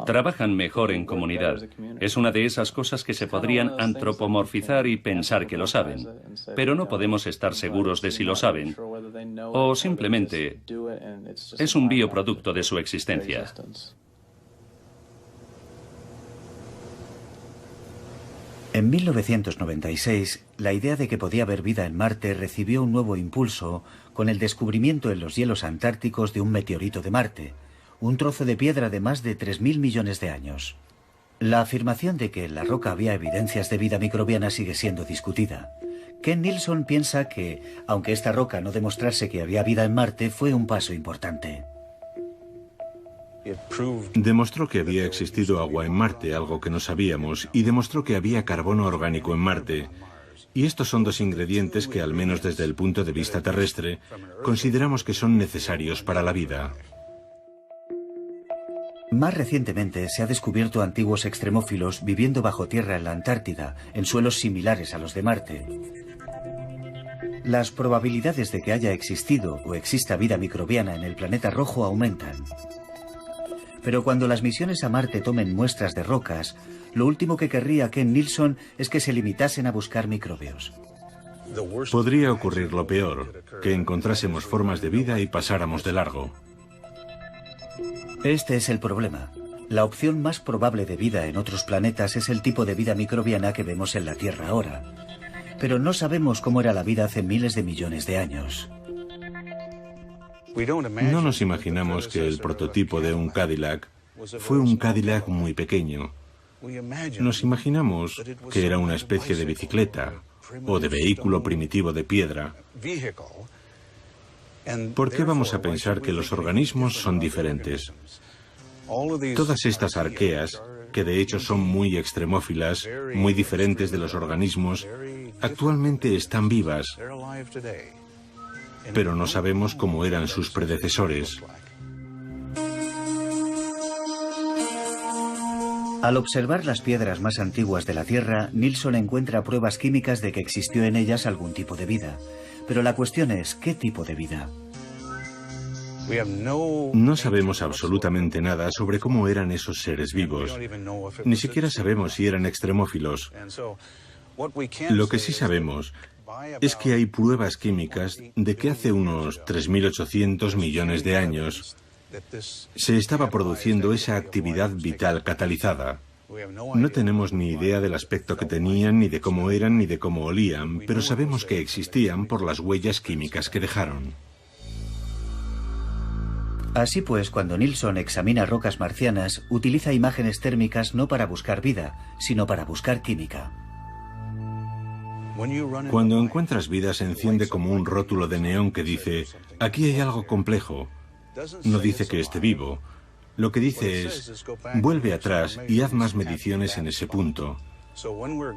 Trabajan mejor en comunidad. Es una de esas cosas que se podrían antropomorfizar y pensar que lo saben, pero no podemos estar seguros de si lo saben o simplemente es un bioproducto de su existencia. En 1996, la idea de que podía haber vida en Marte recibió un nuevo impulso con el descubrimiento en los hielos antárticos de un meteorito de Marte, un trozo de piedra de más de 3.000 millones de años. La afirmación de que en la roca había evidencias de vida microbiana sigue siendo discutida. Ken Nilsson piensa que, aunque esta roca no demostrase que había vida en Marte, fue un paso importante. Demostró que había existido agua en Marte, algo que no sabíamos, y demostró que había carbono orgánico en Marte. Y estos son dos ingredientes que, al menos desde el punto de vista terrestre, consideramos que son necesarios para la vida. Más recientemente se ha descubierto antiguos extremófilos viviendo bajo tierra en la Antártida, en suelos similares a los de Marte. Las probabilidades de que haya existido o exista vida microbiana en el planeta rojo aumentan. Pero cuando las misiones a Marte tomen muestras de rocas, lo último que querría Ken Nilsson es que se limitasen a buscar microbios. Podría ocurrir lo peor, que encontrásemos formas de vida y pasáramos de largo. Este es el problema. La opción más probable de vida en otros planetas es el tipo de vida microbiana que vemos en la Tierra ahora. Pero no sabemos cómo era la vida hace miles de millones de años. No nos imaginamos que el prototipo de un Cadillac fue un Cadillac muy pequeño. Nos imaginamos que era una especie de bicicleta o de vehículo primitivo de piedra. ¿Por qué vamos a pensar que los organismos son diferentes? Todas estas arqueas, que de hecho son muy extremófilas, muy diferentes de los organismos, actualmente están vivas, pero no sabemos cómo eran sus predecesores. Al observar las piedras más antiguas de la Tierra, Nilsson encuentra pruebas químicas de que existió en ellas algún tipo de vida. Pero la cuestión es, ¿qué tipo de vida? No sabemos absolutamente nada sobre cómo eran esos seres vivos. Ni siquiera sabemos si eran extremófilos. Lo que sí sabemos es que hay pruebas químicas de que hace unos 3.800 millones de años se estaba produciendo esa actividad vital catalizada. No tenemos ni idea del aspecto que tenían, ni de cómo eran, ni de cómo olían, pero sabemos que existían por las huellas químicas que dejaron. Así pues, cuando Nilsson examina rocas marcianas, utiliza imágenes térmicas no para buscar vida, sino para buscar química. Cuando encuentras vida se enciende como un rótulo de neón que dice, aquí hay algo complejo. No dice que esté vivo. Lo que dice es, vuelve atrás y haz más mediciones en ese punto.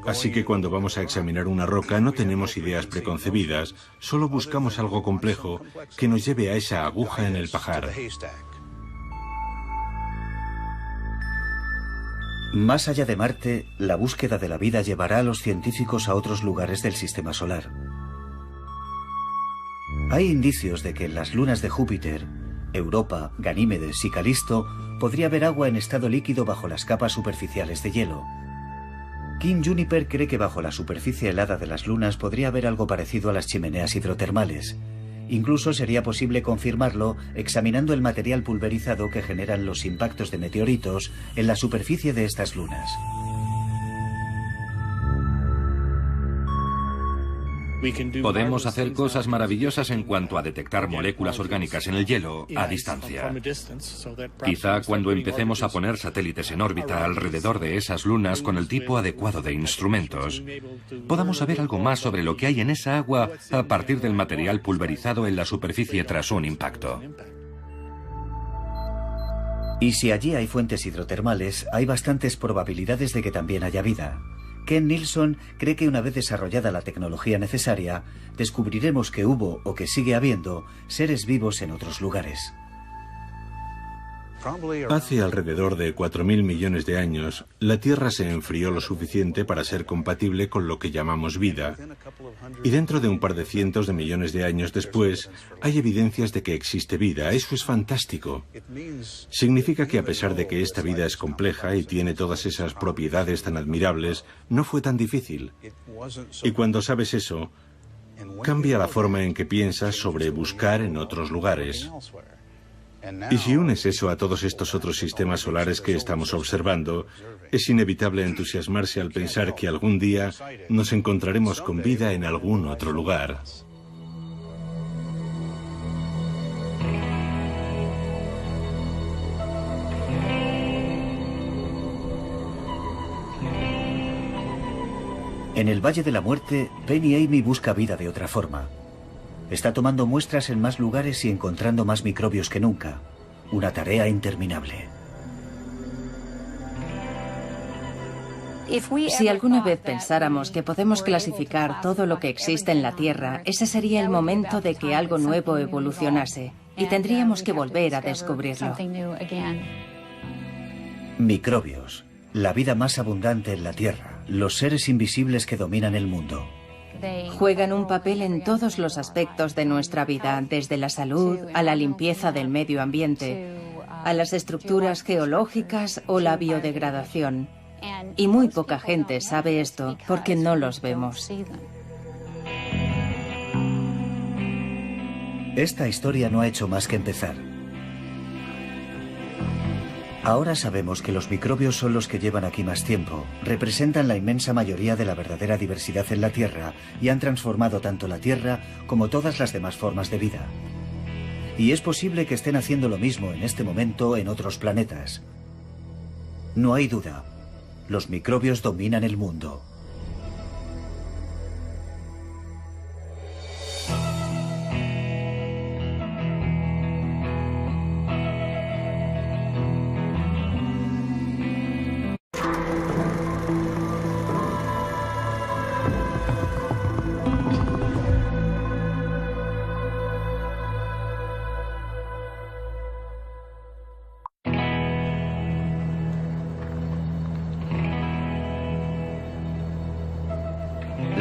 Así que cuando vamos a examinar una roca no tenemos ideas preconcebidas, solo buscamos algo complejo que nos lleve a esa aguja en el pajar. Más allá de Marte, la búsqueda de la vida llevará a los científicos a otros lugares del sistema solar. Hay indicios de que en las lunas de Júpiter, Europa, Ganímedes y Calisto, podría haber agua en estado líquido bajo las capas superficiales de hielo. King Juniper cree que bajo la superficie helada de las lunas podría haber algo parecido a las chimeneas hidrotermales. Incluso sería posible confirmarlo examinando el material pulverizado que generan los impactos de meteoritos en la superficie de estas lunas. Podemos hacer cosas maravillosas en cuanto a detectar moléculas orgánicas en el hielo a distancia. Quizá cuando empecemos a poner satélites en órbita alrededor de esas lunas con el tipo adecuado de instrumentos, podamos saber algo más sobre lo que hay en esa agua a partir del material pulverizado en la superficie tras un impacto. Y si allí hay fuentes hidrotermales, hay bastantes probabilidades de que también haya vida. Ken Nilsson cree que una vez desarrollada la tecnología necesaria, descubriremos que hubo o que sigue habiendo seres vivos en otros lugares. Hace alrededor de 4.000 millones de años, la Tierra se enfrió lo suficiente para ser compatible con lo que llamamos vida. Y dentro de un par de cientos de millones de años después, hay evidencias de que existe vida. Eso es fantástico. Significa que a pesar de que esta vida es compleja y tiene todas esas propiedades tan admirables, no fue tan difícil. Y cuando sabes eso, cambia la forma en que piensas sobre buscar en otros lugares. Y si unes eso a todos estos otros sistemas solares que estamos observando, es inevitable entusiasmarse al pensar que algún día nos encontraremos con vida en algún otro lugar. En el Valle de la Muerte, Penny Amy busca vida de otra forma. Está tomando muestras en más lugares y encontrando más microbios que nunca. Una tarea interminable. Si alguna vez pensáramos que podemos clasificar todo lo que existe en la Tierra, ese sería el momento de que algo nuevo evolucionase y tendríamos que volver a descubrirlo. Microbios, la vida más abundante en la Tierra. Los seres invisibles que dominan el mundo. Juegan un papel en todos los aspectos de nuestra vida, desde la salud a la limpieza del medio ambiente, a las estructuras geológicas o la biodegradación. Y muy poca gente sabe esto porque no los vemos. Esta historia no ha hecho más que empezar. Ahora sabemos que los microbios son los que llevan aquí más tiempo, representan la inmensa mayoría de la verdadera diversidad en la Tierra y han transformado tanto la Tierra como todas las demás formas de vida. Y es posible que estén haciendo lo mismo en este momento en otros planetas. No hay duda, los microbios dominan el mundo.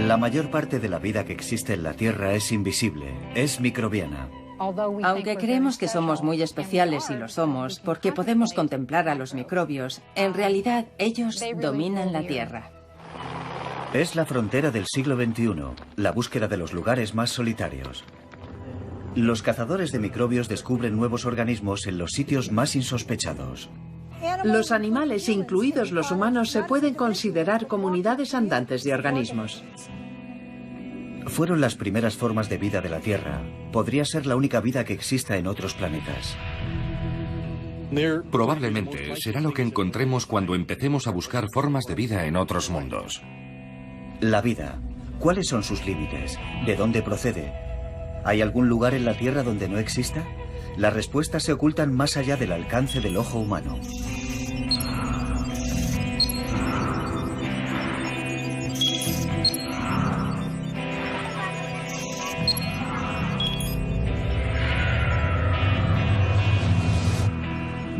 La mayor parte de la vida que existe en la Tierra es invisible, es microbiana. Aunque creemos que somos muy especiales y lo somos, porque podemos contemplar a los microbios, en realidad ellos dominan la Tierra. Es la frontera del siglo XXI, la búsqueda de los lugares más solitarios. Los cazadores de microbios descubren nuevos organismos en los sitios más insospechados. Los animales, incluidos los humanos, se pueden considerar comunidades andantes de organismos. Fueron las primeras formas de vida de la Tierra. Podría ser la única vida que exista en otros planetas. Probablemente será lo que encontremos cuando empecemos a buscar formas de vida en otros mundos. La vida. ¿Cuáles son sus límites? ¿De dónde procede? ¿Hay algún lugar en la Tierra donde no exista? Las respuestas se ocultan más allá del alcance del ojo humano.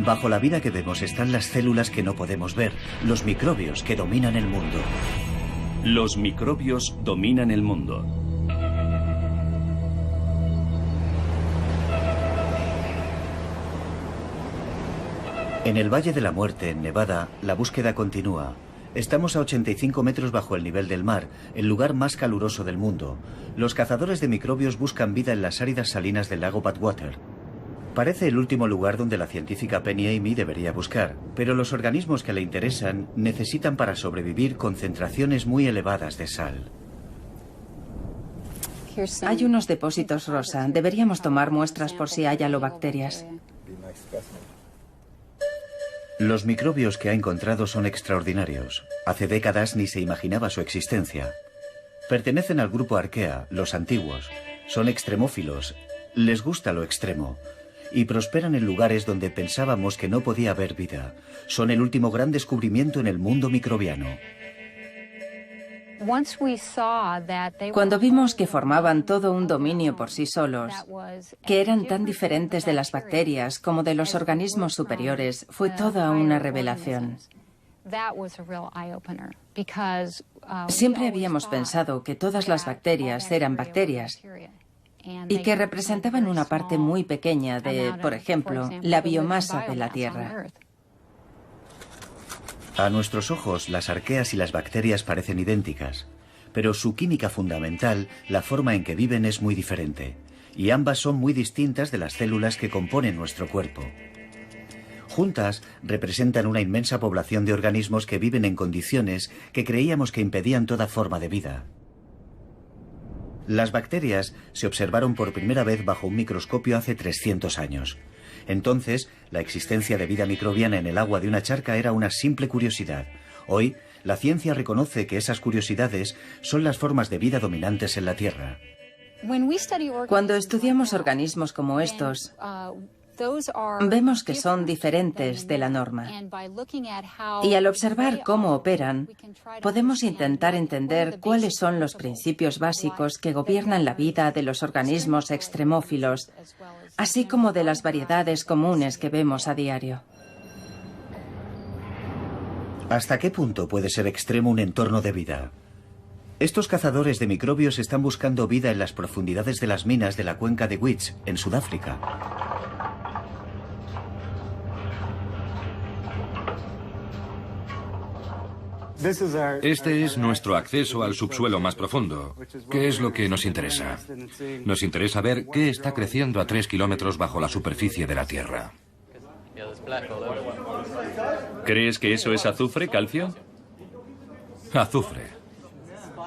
Bajo la vida que vemos están las células que no podemos ver, los microbios que dominan el mundo. Los microbios dominan el mundo. En el Valle de la Muerte, en Nevada, la búsqueda continúa. Estamos a 85 metros bajo el nivel del mar, el lugar más caluroso del mundo. Los cazadores de microbios buscan vida en las áridas salinas del lago Badwater. Parece el último lugar donde la científica Penny Amy debería buscar, pero los organismos que le interesan necesitan para sobrevivir concentraciones muy elevadas de sal. Hay unos depósitos rosa. Deberíamos tomar muestras por si hay halobacterias. Los microbios que ha encontrado son extraordinarios. Hace décadas ni se imaginaba su existencia. Pertenecen al grupo Archaea, los antiguos. Son extremófilos. Les gusta lo extremo. Y prosperan en lugares donde pensábamos que no podía haber vida. Son el último gran descubrimiento en el mundo microbiano. Cuando vimos que formaban todo un dominio por sí solos, que eran tan diferentes de las bacterias como de los organismos superiores, fue toda una revelación. Siempre habíamos pensado que todas las bacterias eran bacterias y que representaban una parte muy pequeña de, por ejemplo, la biomasa de la Tierra. A nuestros ojos, las arqueas y las bacterias parecen idénticas, pero su química fundamental, la forma en que viven, es muy diferente. y ambas son muy distintas de las células que componen nuestro cuerpo. Juntas representan una inmensa población de organismos que viven en condiciones que creíamos que impedían toda forma de vida. Las bacterias se observaron por primera vez bajo un microscopio hace 300 años. Entonces, la existencia de vida microbiana en el agua de una charca era una simple curiosidad. Hoy, la ciencia reconoce que esas curiosidades son las formas de vida dominantes en la Tierra. Cuando estudiamos organismos como estos, vemos que son diferentes de la norma. Y al observar cómo operan, podemos intentar entender cuáles son los principios básicos que gobiernan la vida de los organismos extremófilos, así como de las variedades comunes que vemos a diario. ¿Hasta qué punto puede ser extremo un entorno de vida? Estos cazadores de microbios están buscando vida en las profundidades de las minas de la cuenca de Wits, en Sudáfrica. Este es nuestro acceso al subsuelo más profundo. ¿Qué es lo que nos interesa? Nos interesa ver qué está creciendo a 3 kilómetros bajo la superficie de la Tierra. ¿Crees que eso es azufre, calcio? Azufre.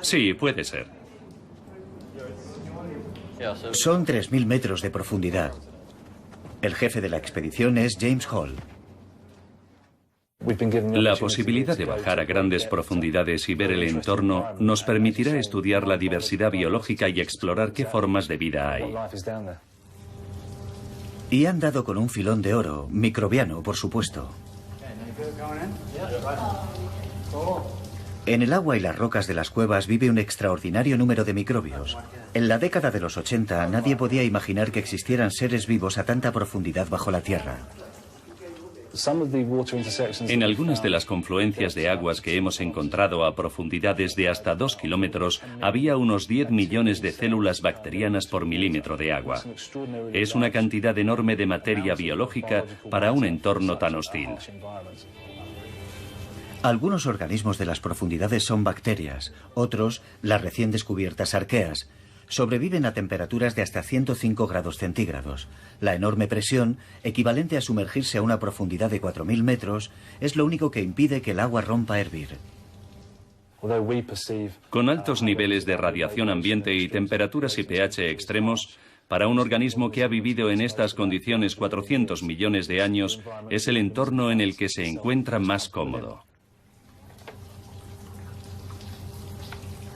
Sí, puede ser. Son 3.000 metros de profundidad. El jefe de la expedición es James Hall. La posibilidad de bajar a grandes profundidades y ver el entorno nos permitirá estudiar la diversidad biológica y explorar qué formas de vida hay. Y han dado con un filón de oro, microbiano, por supuesto. En el agua y las rocas de las cuevas vive un extraordinario número de microbios. En la década de los 80 nadie podía imaginar que existieran seres vivos a tanta profundidad bajo la tierra. En algunas de las confluencias de aguas que hemos encontrado a profundidades de hasta 2 kilómetros había unos 10 millones de células bacterianas por milímetro de agua. Es una cantidad enorme de materia biológica para un entorno tan hostil. Algunos organismos de las profundidades son bacterias, otros, las recién descubiertas arqueas. Sobreviven a temperaturas de hasta 105 grados centígrados. La enorme presión, equivalente a sumergirse a una profundidad de 4.000 metros, es lo único que impide que el agua rompa a hervir. Con altos niveles de radiación ambiente y temperaturas y pH extremos, para un organismo que ha vivido en estas condiciones 400 millones de años, es el entorno en el que se encuentra más cómodo.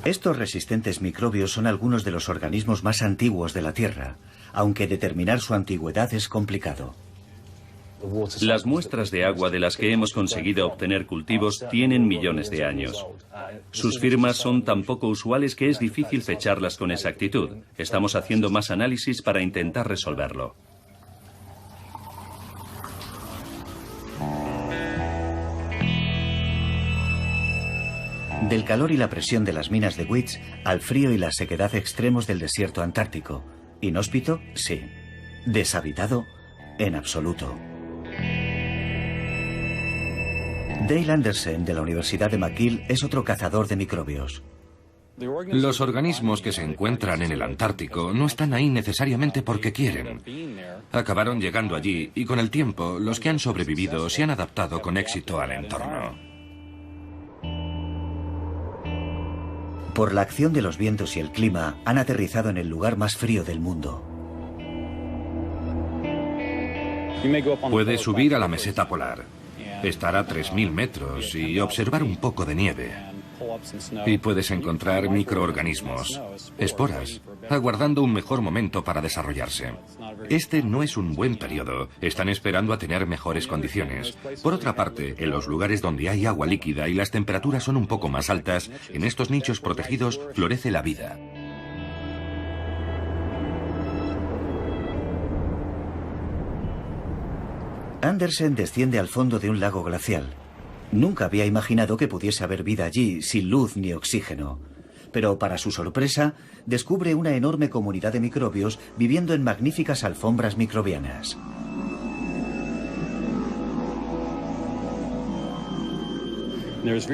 Estos resistentes microbios son algunos de los organismos más antiguos de la Tierra, aunque determinar su antigüedad es complicado. Las muestras de agua de las que hemos conseguido obtener cultivos tienen millones de años. Sus firmas son tan poco usuales que es difícil fecharlas con exactitud. Estamos haciendo más análisis para intentar resolverlo. Del calor y la presión de las minas de Wits al frío y la sequedad extremos del desierto antártico. ¿Inhóspito? Sí. ¿Deshabitado? En absoluto. Dale Anderson, de la Universidad de McGill, es otro cazador de microbios. Los organismos que se encuentran en el Antártico no están ahí necesariamente porque quieren. Acabaron llegando allí y con el tiempo los que han sobrevivido se han adaptado con éxito al entorno. Por la acción de los vientos y el clima, han aterrizado en el lugar más frío del mundo. Puede subir a la meseta polar, estar a 3.000 metros y observar un poco de nieve. Y puedes encontrar microorganismos, esporas, aguardando un mejor momento para desarrollarse. Este no es un buen periodo, están esperando a tener mejores condiciones. Por otra parte, en los lugares donde hay agua líquida y las temperaturas son un poco más altas, en estos nichos protegidos florece la vida. Anderson desciende al fondo de un lago glacial. Nunca había imaginado que pudiese haber vida allí, sin luz ni oxígeno. Pero, para su sorpresa, descubre una enorme comunidad de microbios viviendo en magníficas alfombras microbianas.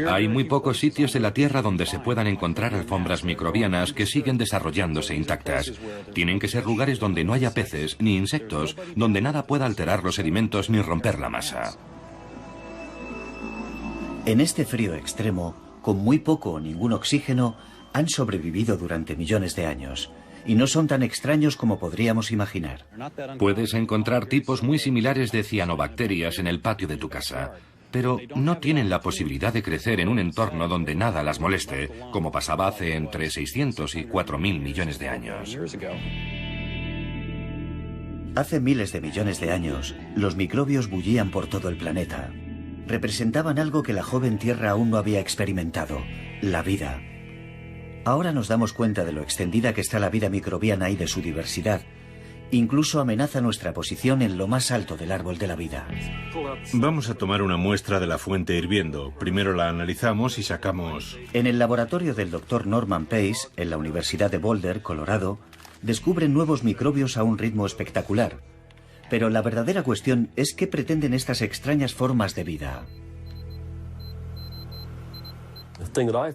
Hay muy pocos sitios en la Tierra donde se puedan encontrar alfombras microbianas que siguen desarrollándose intactas. Tienen que ser lugares donde no haya peces ni insectos, donde nada pueda alterar los sedimentos ni romper la masa. En este frío extremo, con muy poco o ningún oxígeno, han sobrevivido durante millones de años. Y no son tan extraños como podríamos imaginar. Puedes encontrar tipos muy similares de cianobacterias en el patio de tu casa, pero no tienen la posibilidad de crecer en un entorno donde nada las moleste, como pasaba hace entre 600 y 4.000 millones de años. Hace miles de millones de años, los microbios bullían por todo el planeta. Representaban algo que la joven Tierra aún no había experimentado: la vida. Ahora nos damos cuenta de lo extendida que está la vida microbiana y de su diversidad. Incluso amenaza nuestra posición en lo más alto del árbol de la vida. Vamos a tomar una muestra de la fuente hirviendo. Primero la analizamos y sacamos... En el laboratorio del Dr. Norman Pace, en la Universidad de Boulder, Colorado, descubren nuevos microbios a un ritmo espectacular. Pero la verdadera cuestión es qué pretenden estas extrañas formas de vida.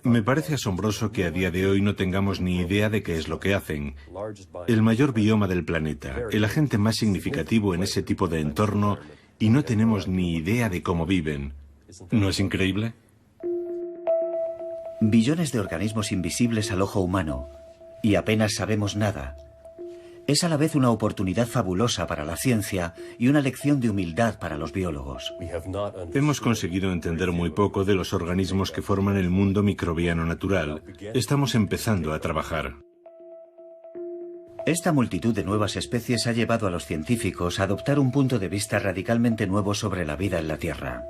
Me parece asombroso que a día de hoy no tengamos ni idea de qué es lo que hacen. El mayor bioma del planeta, el agente más significativo en ese tipo de entorno, y no tenemos ni idea de cómo viven. ¿No es increíble? Billones de organismos invisibles al ojo humano, y apenas sabemos nada. Es a la vez una oportunidad fabulosa para la ciencia y una lección de humildad para los biólogos. Hemos conseguido entender muy poco de los organismos que forman el mundo microbiano natural. Estamos empezando a trabajar. Esta multitud de nuevas especies ha llevado a los científicos a adoptar un punto de vista radicalmente nuevo sobre la vida en la Tierra.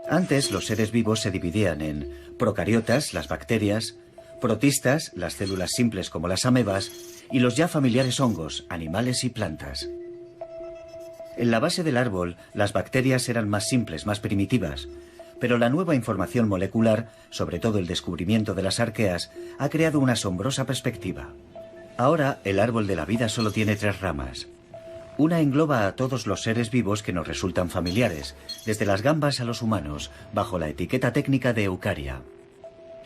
Antes, los seres vivos se dividían en procariotas, las bacterias, protistas, las células simples como las amebas, y los ya familiares hongos, animales y plantas. En la base del árbol, las bacterias eran más simples, más primitivas, pero la nueva información molecular, sobre todo el descubrimiento de las arqueas, ha creado una asombrosa perspectiva. Ahora, el árbol de la vida solo tiene 3 ramas. Una engloba a todos los seres vivos que nos resultan familiares, desde las gambas a los humanos, bajo la etiqueta técnica de Eucaria.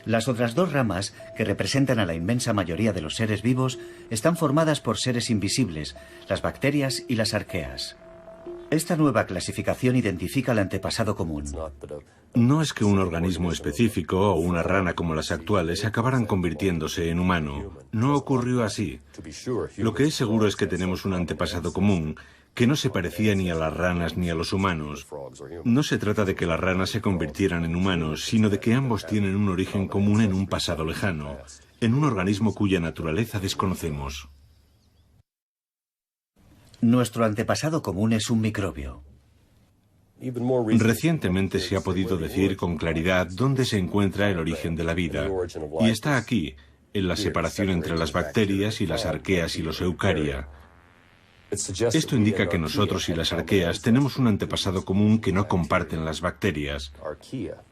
Las otras 2 ramas, que representan a la inmensa mayoría de los seres vivos, están formadas por seres invisibles, las bacterias y las arqueas. Esta nueva clasificación identifica el antepasado común. No es que un organismo específico o una rana como las actuales acabaran convirtiéndose en humano. No ocurrió así. Lo que es seguro es que tenemos un antepasado común que no se parecía ni a las ranas ni a los humanos. No se trata de que las ranas se convirtieran en humanos, sino de que ambos tienen un origen común en un pasado lejano, en un organismo cuya naturaleza desconocemos. Nuestro antepasado común es un microbio. Recientemente se ha podido decir con claridad dónde se encuentra el origen de la vida, y está aquí, en la separación entre las bacterias y las arqueas y los eucaria. Esto indica que nosotros y las arqueas tenemos un antepasado común que no comparten las bacterias.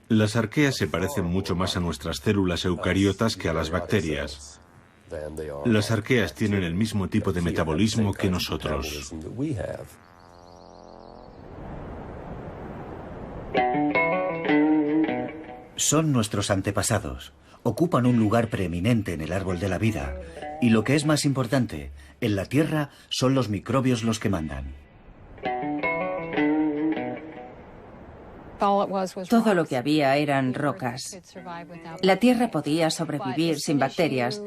Las arqueas se parecen mucho más a nuestras células eucariotas que a las bacterias. Las arqueas tienen el mismo tipo de metabolismo que nosotros. Son nuestros antepasados. Ocupan un lugar preeminente en el árbol de la vida. Y lo que es más importante, en la Tierra son los microbios los que mandan. Todo lo que había eran rocas. La Tierra podía sobrevivir sin bacterias,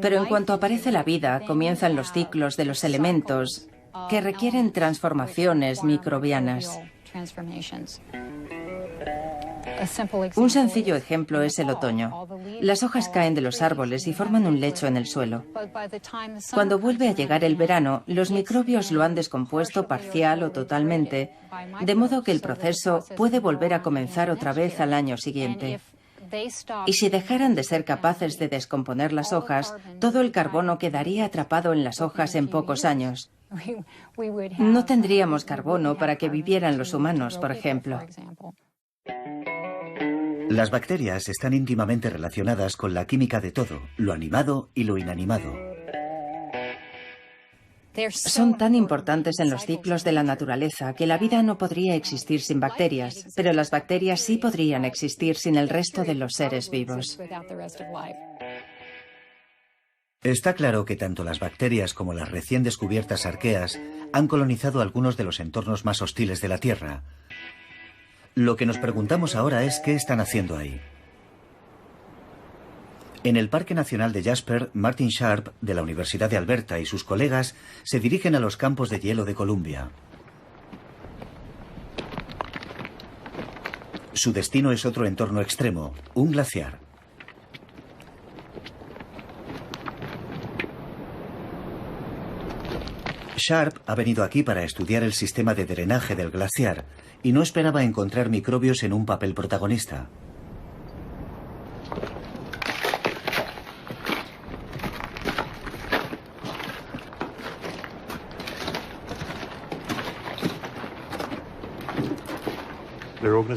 pero en cuanto aparece la vida, comienzan los ciclos de los elementos que requieren transformaciones microbianas. Un sencillo ejemplo es el otoño. Las hojas caen de los árboles y forman un lecho en el suelo. Cuando vuelve a llegar el verano, los microbios lo han descompuesto parcial o totalmente, de modo que el proceso puede volver a comenzar otra vez al año siguiente. Y si dejaran de ser capaces de descomponer las hojas, todo el carbono quedaría atrapado en las hojas en pocos años. No tendríamos carbono para que vivieran los humanos, por ejemplo. Las bacterias están íntimamente relacionadas con la química de todo, lo animado y lo inanimado. Son tan importantes en los ciclos de la naturaleza que la vida no podría existir sin bacterias, pero las bacterias sí podrían existir sin el resto de los seres vivos. Está claro que tanto las bacterias como las recién descubiertas arqueas han colonizado algunos de los entornos más hostiles de la Tierra. Lo que nos preguntamos ahora es qué están haciendo ahí. En el Parque Nacional de Jasper, Martin Sharp, de la Universidad de Alberta, y sus colegas se dirigen a los campos de hielo de Columbia. Su destino es otro entorno extremo, un glaciar. Sharp ha venido aquí para estudiar el sistema de drenaje del glaciar y no esperaba encontrar microbios en un papel protagonista.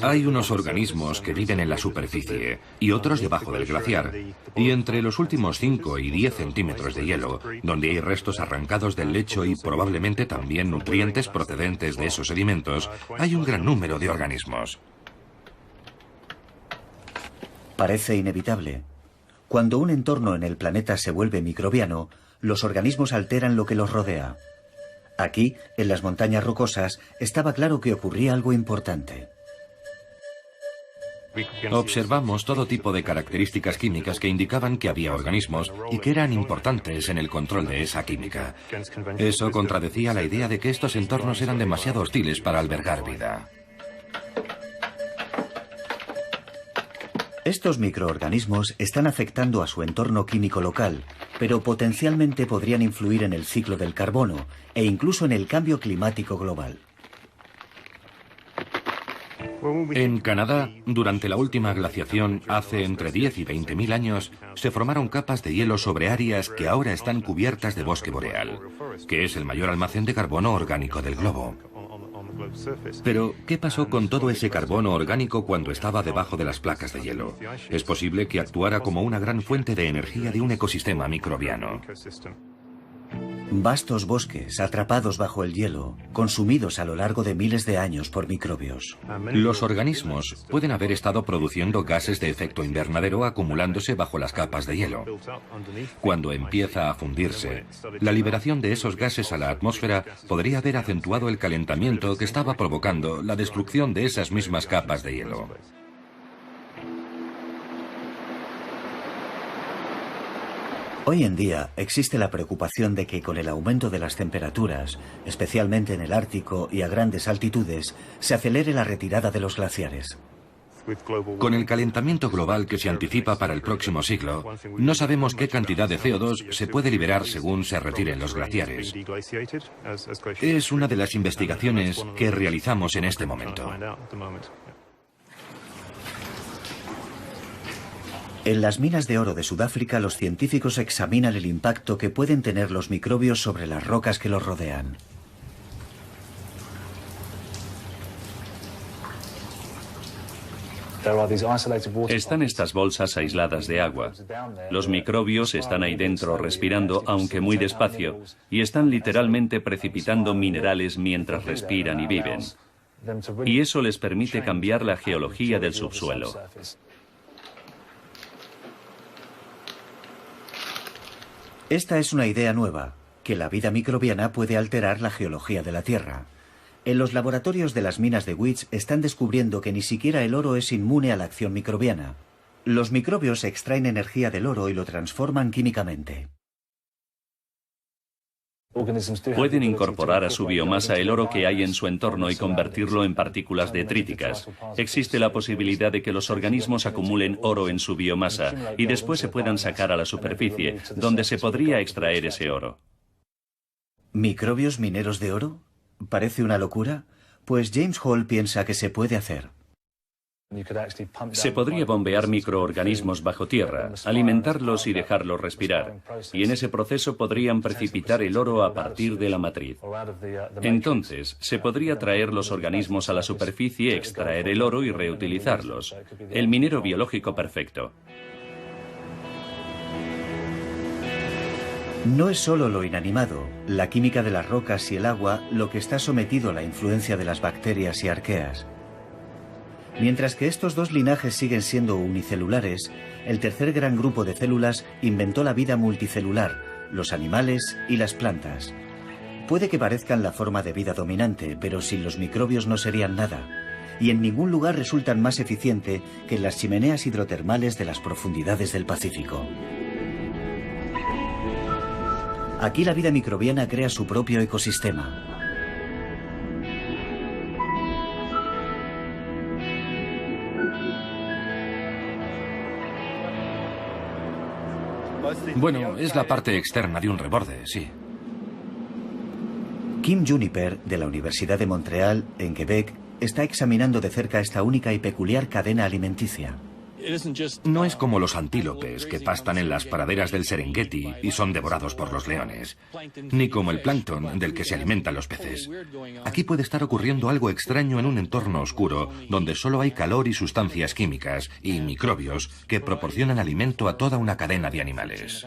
Hay unos organismos que viven en la superficie y otros debajo del glaciar. Y entre los últimos 5 y 10 centímetros de hielo, donde hay restos arrancados del lecho y probablemente también nutrientes procedentes de esos sedimentos, hay un gran número de organismos. Parece inevitable. Cuando un entorno en el planeta se vuelve microbiano, los organismos alteran lo que los rodea. Aquí, en las montañas rocosas, estaba claro que ocurría algo importante. Observamos todo tipo de características químicas que indicaban que había organismos y que eran importantes en el control de esa química. Eso contradecía la idea de que estos entornos eran demasiado hostiles para albergar vida. Estos microorganismos están afectando a su entorno químico local, pero potencialmente podrían influir en el ciclo del carbono e incluso en el cambio climático global. En Canadá, durante la última glaciación, hace entre 10 y 20.000 años, se formaron capas de hielo sobre áreas que ahora están cubiertas de bosque boreal, que es el mayor almacén de carbono orgánico del globo. Pero, ¿qué pasó con todo ese carbono orgánico cuando estaba debajo de las placas de hielo? Es posible que actuara como una gran fuente de energía de un ecosistema microbiano. Vastos bosques atrapados bajo el hielo, consumidos a lo largo de miles de años por microbios. Los organismos pueden haber estado produciendo gases de efecto invernadero acumulándose bajo las capas de hielo. Cuando empieza a fundirse, la liberación de esos gases a la atmósfera podría haber acentuado el calentamiento que estaba provocando la destrucción de esas mismas capas de hielo. Hoy en día existe la preocupación de que con el aumento de las temperaturas, especialmente en el Ártico y a grandes altitudes, se acelere la retirada de los glaciares. Con el calentamiento global que se anticipa para el próximo siglo, no sabemos qué cantidad de CO2 se puede liberar según se retiren los glaciares. Es una de las investigaciones que realizamos en este momento. En las minas de oro de Sudáfrica, los científicos examinan el impacto que pueden tener los microbios sobre las rocas que los rodean. Están estas bolsas aisladas de agua. Los microbios están ahí dentro respirando, aunque muy despacio, y están literalmente precipitando minerales mientras respiran y viven. Y eso les permite cambiar la geología del subsuelo. Esta es una idea nueva, que la vida microbiana puede alterar la geología de la Tierra. En los laboratorios de las minas de Wits están descubriendo que ni siquiera el oro es inmune a la acción microbiana. Los microbios extraen energía del oro y lo transforman químicamente. Pueden incorporar a su biomasa el oro que hay en su entorno y convertirlo en partículas detríticas. Existe la posibilidad de que los organismos acumulen oro en su biomasa y después se puedan sacar a la superficie, donde se podría extraer ese oro. ¿Microbios mineros de oro? ¿Parece una locura? Pues James Hall piensa que se puede hacer. Se podría bombear microorganismos bajo tierra, alimentarlos y dejarlos respirar, y en ese proceso podrían precipitar el oro a partir de la matriz. Entonces, se podría traer los organismos a la superficie, extraer el oro y reutilizarlos. El minero biológico perfecto. No es solo lo inanimado, la química de las rocas y el agua, lo que está sometido a la influencia de las bacterias y arqueas. Mientras que estos dos linajes siguen siendo unicelulares, el tercer gran grupo de células inventó la vida multicelular, los animales y las plantas. Puede que parezcan la forma de vida dominante, pero sin los microbios no serían nada, y en ningún lugar resultan más eficiente que en las chimeneas hidrotermales de las profundidades del Pacífico. Aquí la vida microbiana crea su propio ecosistema. Bueno, es la parte externa de un reborde, sí. Kim Juniper, de la Universidad de Montreal, en Quebec, está examinando de cerca esta única y peculiar cadena alimenticia. No es como los antílopes que pastan en las praderas del Serengeti y son devorados por los leones, ni como el plancton del que se alimentan los peces. Aquí puede estar ocurriendo algo extraño en un entorno oscuro donde solo hay calor y sustancias químicas y microbios que proporcionan alimento a toda una cadena de animales.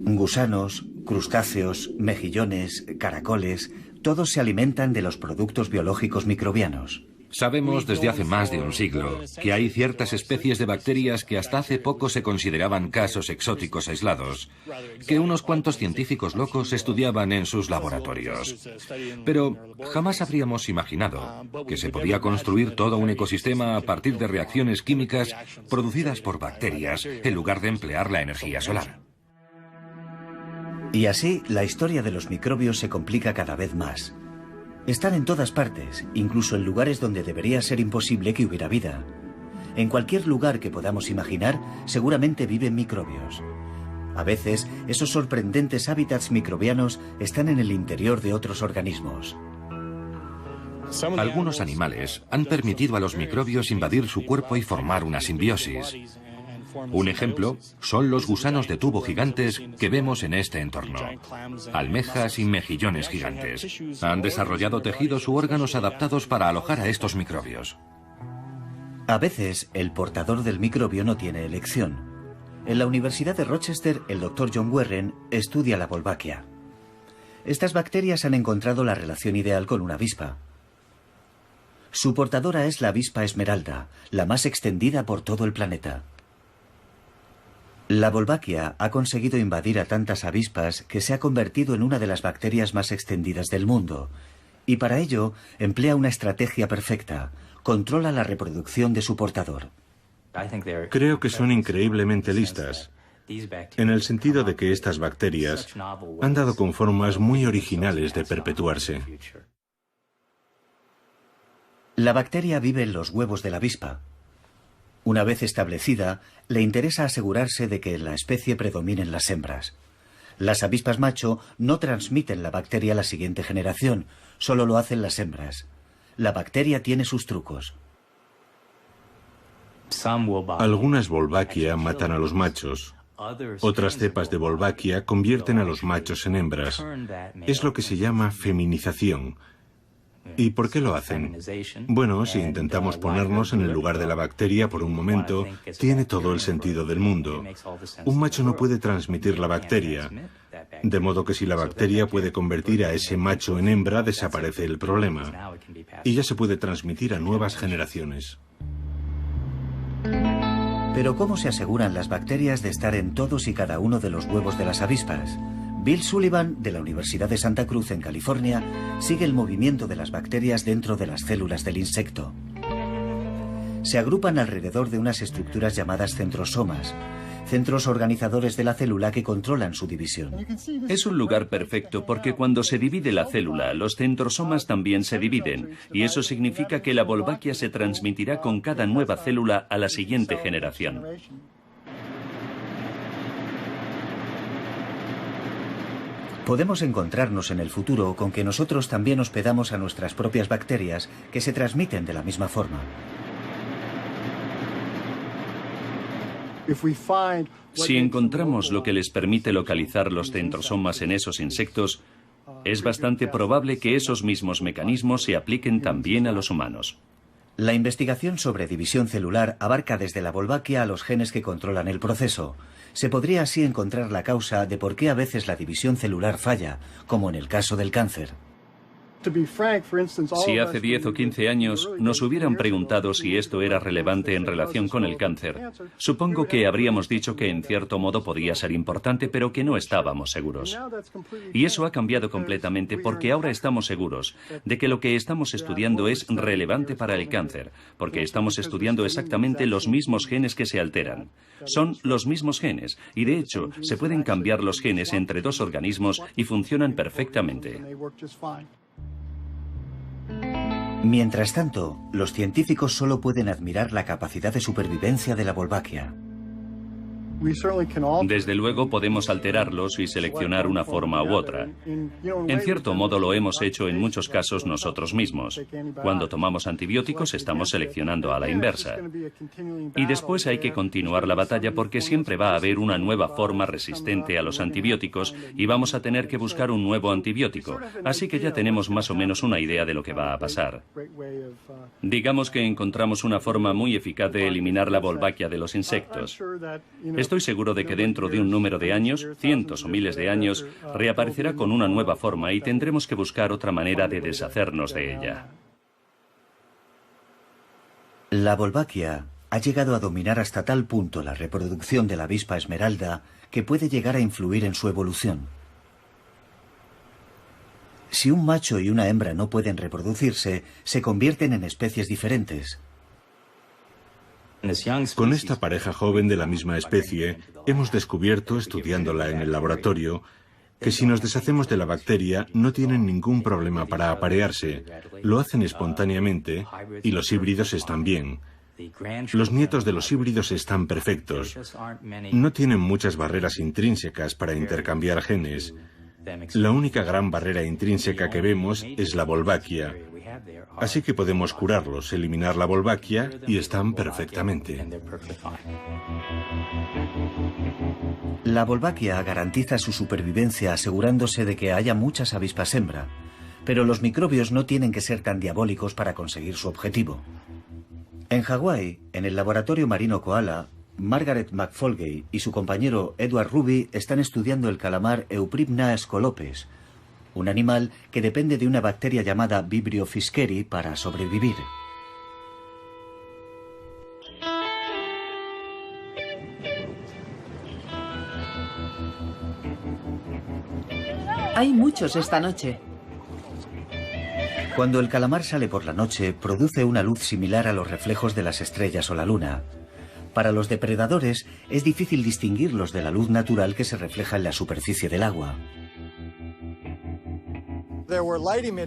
Gusanos, crustáceos, mejillones, caracoles, todos se alimentan de los productos biológicos microbianos. Sabemos desde hace más de un siglo que hay ciertas especies de bacterias que hasta hace poco se consideraban casos exóticos aislados, que unos cuantos científicos locos estudiaban en sus laboratorios. Pero jamás habríamos imaginado que se podía construir todo un ecosistema a partir de reacciones químicas producidas por bacterias en lugar de emplear la energía solar. Y así, la historia de los microbios se complica cada vez más. Están en todas partes, incluso en lugares donde debería ser imposible que hubiera vida. En cualquier lugar que podamos imaginar, seguramente viven microbios. A veces, esos sorprendentes hábitats microbianos están en el interior de otros organismos. Algunos animales han permitido a los microbios invadir su cuerpo y formar una simbiosis. Un ejemplo son los gusanos de tubo gigantes que vemos en este entorno. Almejas y mejillones gigantes. Han desarrollado tejidos u órganos adaptados para alojar a estos microbios. A veces, el portador del microbio no tiene elección. En la Universidad de Rochester, el Dr. John Warren estudia la Wolbachia. Estas bacterias han encontrado la relación ideal con una avispa. Su portadora es la avispa esmeralda, la más extendida por todo el planeta. La Wolbachia ha conseguido invadir a tantas avispas que se ha convertido en una de las bacterias más extendidas del mundo. Y para ello emplea una estrategia perfecta. Controla la reproducción de su portador. Creo que son increíblemente listas, en el sentido de que estas bacterias han dado con formas muy originales de perpetuarse. La bacteria vive en los huevos de la avispa. Una vez establecida, le interesa asegurarse de que en la especie predominen las hembras. Las avispas macho no transmiten la bacteria a la siguiente generación, solo lo hacen las hembras. La bacteria tiene sus trucos. Algunas Wolbachia matan a los machos. Otras cepas de Wolbachia convierten a los machos en hembras. Es lo que se llama feminización. ¿Y por qué lo hacen? Bueno, si intentamos ponernos en el lugar de la bacteria por un momento, tiene todo el sentido del mundo. Un macho no puede transmitir la bacteria, de modo que si la bacteria puede convertir a ese macho en hembra, desaparece el problema. Y ya se puede transmitir a nuevas generaciones. Pero ¿cómo se aseguran las bacterias de estar en todos y cada uno de los huevos de las avispas? Bill Sullivan, de la Universidad de Santa Cruz, en California, sigue el movimiento de las bacterias dentro de las células del insecto. Se agrupan alrededor de unas estructuras llamadas centrosomas, centros organizadores de la célula que controlan su división. Es un lugar perfecto porque cuando se divide la célula, los centrosomas también se dividen, y eso significa que la Wolbachia se transmitirá con cada nueva célula a la siguiente generación. Podemos encontrarnos en el futuro con que nosotros también hospedamos a nuestras propias bacterias que se transmiten de la misma forma. Si encontramos lo que les permite localizar los centrosomas en esos insectos, es bastante probable que esos mismos mecanismos se apliquen también a los humanos. La investigación sobre división celular abarca desde la Wolbachia a los genes que controlan el proceso. Se podría así encontrar la causa de por qué a veces la división celular falla, como en el caso del cáncer. Si hace 10 o 15 años nos hubieran preguntado si esto era relevante en relación con el cáncer, supongo que habríamos dicho que en cierto modo podía ser importante, pero que no estábamos seguros. Y eso ha cambiado completamente porque ahora estamos seguros de que lo que estamos estudiando es relevante para el cáncer, porque estamos estudiando exactamente los mismos genes que se alteran. Son los mismos genes y de hecho se pueden cambiar los genes entre dos organismos y funcionan perfectamente. Mientras tanto, los científicos solo pueden admirar la capacidad de supervivencia de la Wolbachia. Desde luego podemos alterarlos y seleccionar una forma u otra. En cierto modo lo hemos hecho en muchos casos nosotros mismos. Cuando tomamos antibióticos estamos seleccionando a la inversa. Y después hay que continuar la batalla porque siempre va a haber una nueva forma resistente a los antibióticos y vamos a tener que buscar un nuevo antibiótico. Así que ya tenemos más o menos una idea de lo que va a pasar. Digamos que encontramos una forma muy eficaz de eliminar la Wolbachia de los insectos. Estoy seguro de que dentro de un número de años, cientos o miles de años, reaparecerá con una nueva forma y tendremos que buscar otra manera de deshacernos de ella. La Wolbachia ha llegado a dominar hasta tal punto la reproducción de la avispa esmeralda que puede llegar a influir en su evolución. Si un macho y una hembra no pueden reproducirse, se convierten en especies diferentes. Con esta pareja joven de la misma especie, hemos descubierto, estudiándola en el laboratorio, que si nos deshacemos de la bacteria no tienen ningún problema para aparearse, lo hacen espontáneamente y los híbridos están bien. Los nietos de los híbridos están perfectos. No tienen muchas barreras intrínsecas para intercambiar genes. La única gran barrera intrínseca que vemos es la Wolbachia. Así que podemos curarlos, eliminar la Wolbachia y están perfectamente. La Wolbachia garantiza su supervivencia asegurándose de que haya muchas avispas hembra, pero los microbios no tienen que ser tan diabólicos para conseguir su objetivo. En Hawái, en el laboratorio marino Koala, Margaret McFolgey y su compañero Edward Ruby están estudiando el calamar Euprymna scolopes, un animal que depende de una bacteria llamada Vibrio fischeri para sobrevivir. Hay muchos esta noche. Cuando el calamar sale por la noche, produce una luz similar a los reflejos de las estrellas o la luna. Para los depredadores es difícil distinguirlos de la luz natural que se refleja en la superficie del agua.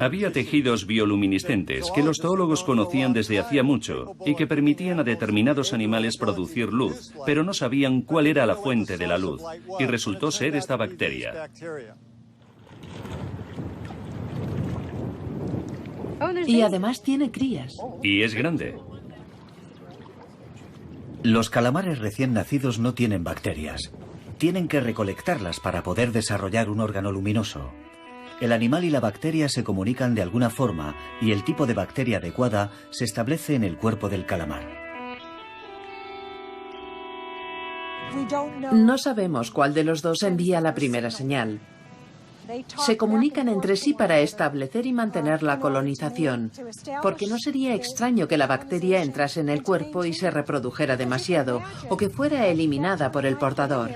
Había tejidos bioluminiscentes que los zoólogos conocían desde hacía mucho y que permitían a determinados animales producir luz, pero no sabían cuál era la fuente de la luz, y resultó ser esta bacteria. Y además tiene crías. Y es grande. Los calamares recién nacidos no tienen bacterias. Tienen que recolectarlas para poder desarrollar un órgano luminoso. El animal y la bacteria se comunican de alguna forma y el tipo de bacteria adecuada se establece en el cuerpo del calamar. No sabemos cuál de los dos envía la primera señal. Se comunican entre sí para establecer y mantener la colonización, porque no sería extraño que la bacteria entrase en el cuerpo y se reprodujera demasiado, o que fuera eliminada por el portador.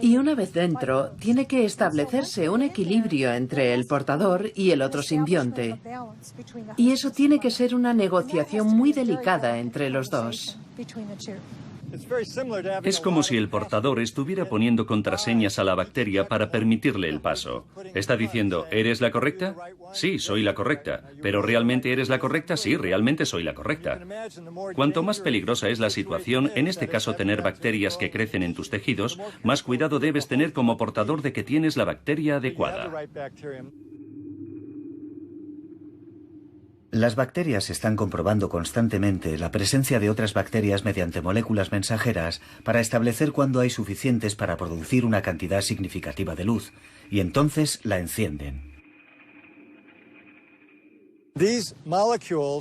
Y una vez dentro, tiene que establecerse un equilibrio entre el portador y el otro simbionte. Y eso tiene que ser una negociación muy delicada entre los dos. Es como si el portador estuviera poniendo contraseñas a la bacteria para permitirle el paso. Está diciendo, ¿eres la correcta? Sí, soy la correcta. ¿Pero realmente eres la correcta? Sí, realmente soy la correcta. Cuanto más peligrosa es la situación, en este caso tener bacterias que crecen en tus tejidos, más cuidado debes tener como portador de que tienes la bacteria adecuada. Las bacterias están comprobando constantemente la presencia de otras bacterias mediante moléculas mensajeras para establecer cuándo hay suficientes para producir una cantidad significativa de luz, y entonces la encienden.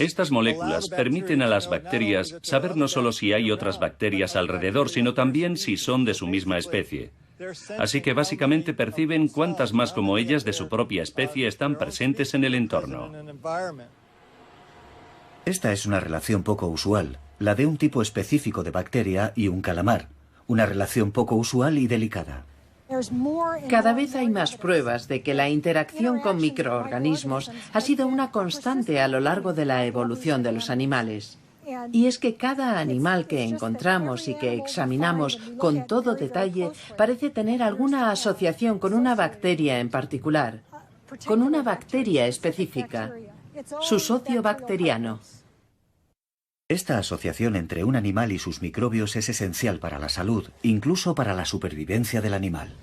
Estas moléculas permiten a las bacterias saber no solo si hay otras bacterias alrededor, sino también si son de su misma especie. Así que básicamente perciben cuántas más como ellas de su propia especie están presentes en el entorno. Esta es una relación poco usual, la de un tipo específico de bacteria y un calamar. Una relación poco usual y delicada. Cada vez hay más pruebas de que la interacción con microorganismos ha sido una constante a lo largo de la evolución de los animales. Y es que cada animal que encontramos y que examinamos con todo detalle parece tener alguna asociación con una bacteria en particular, con una bacteria específica, su socio bacteriano. Esta asociación entre un animal y sus microbios es esencial para la salud, incluso para la supervivencia del animal.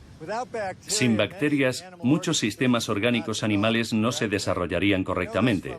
Sin bacterias, muchos sistemas orgánicos animales no se desarrollarían correctamente.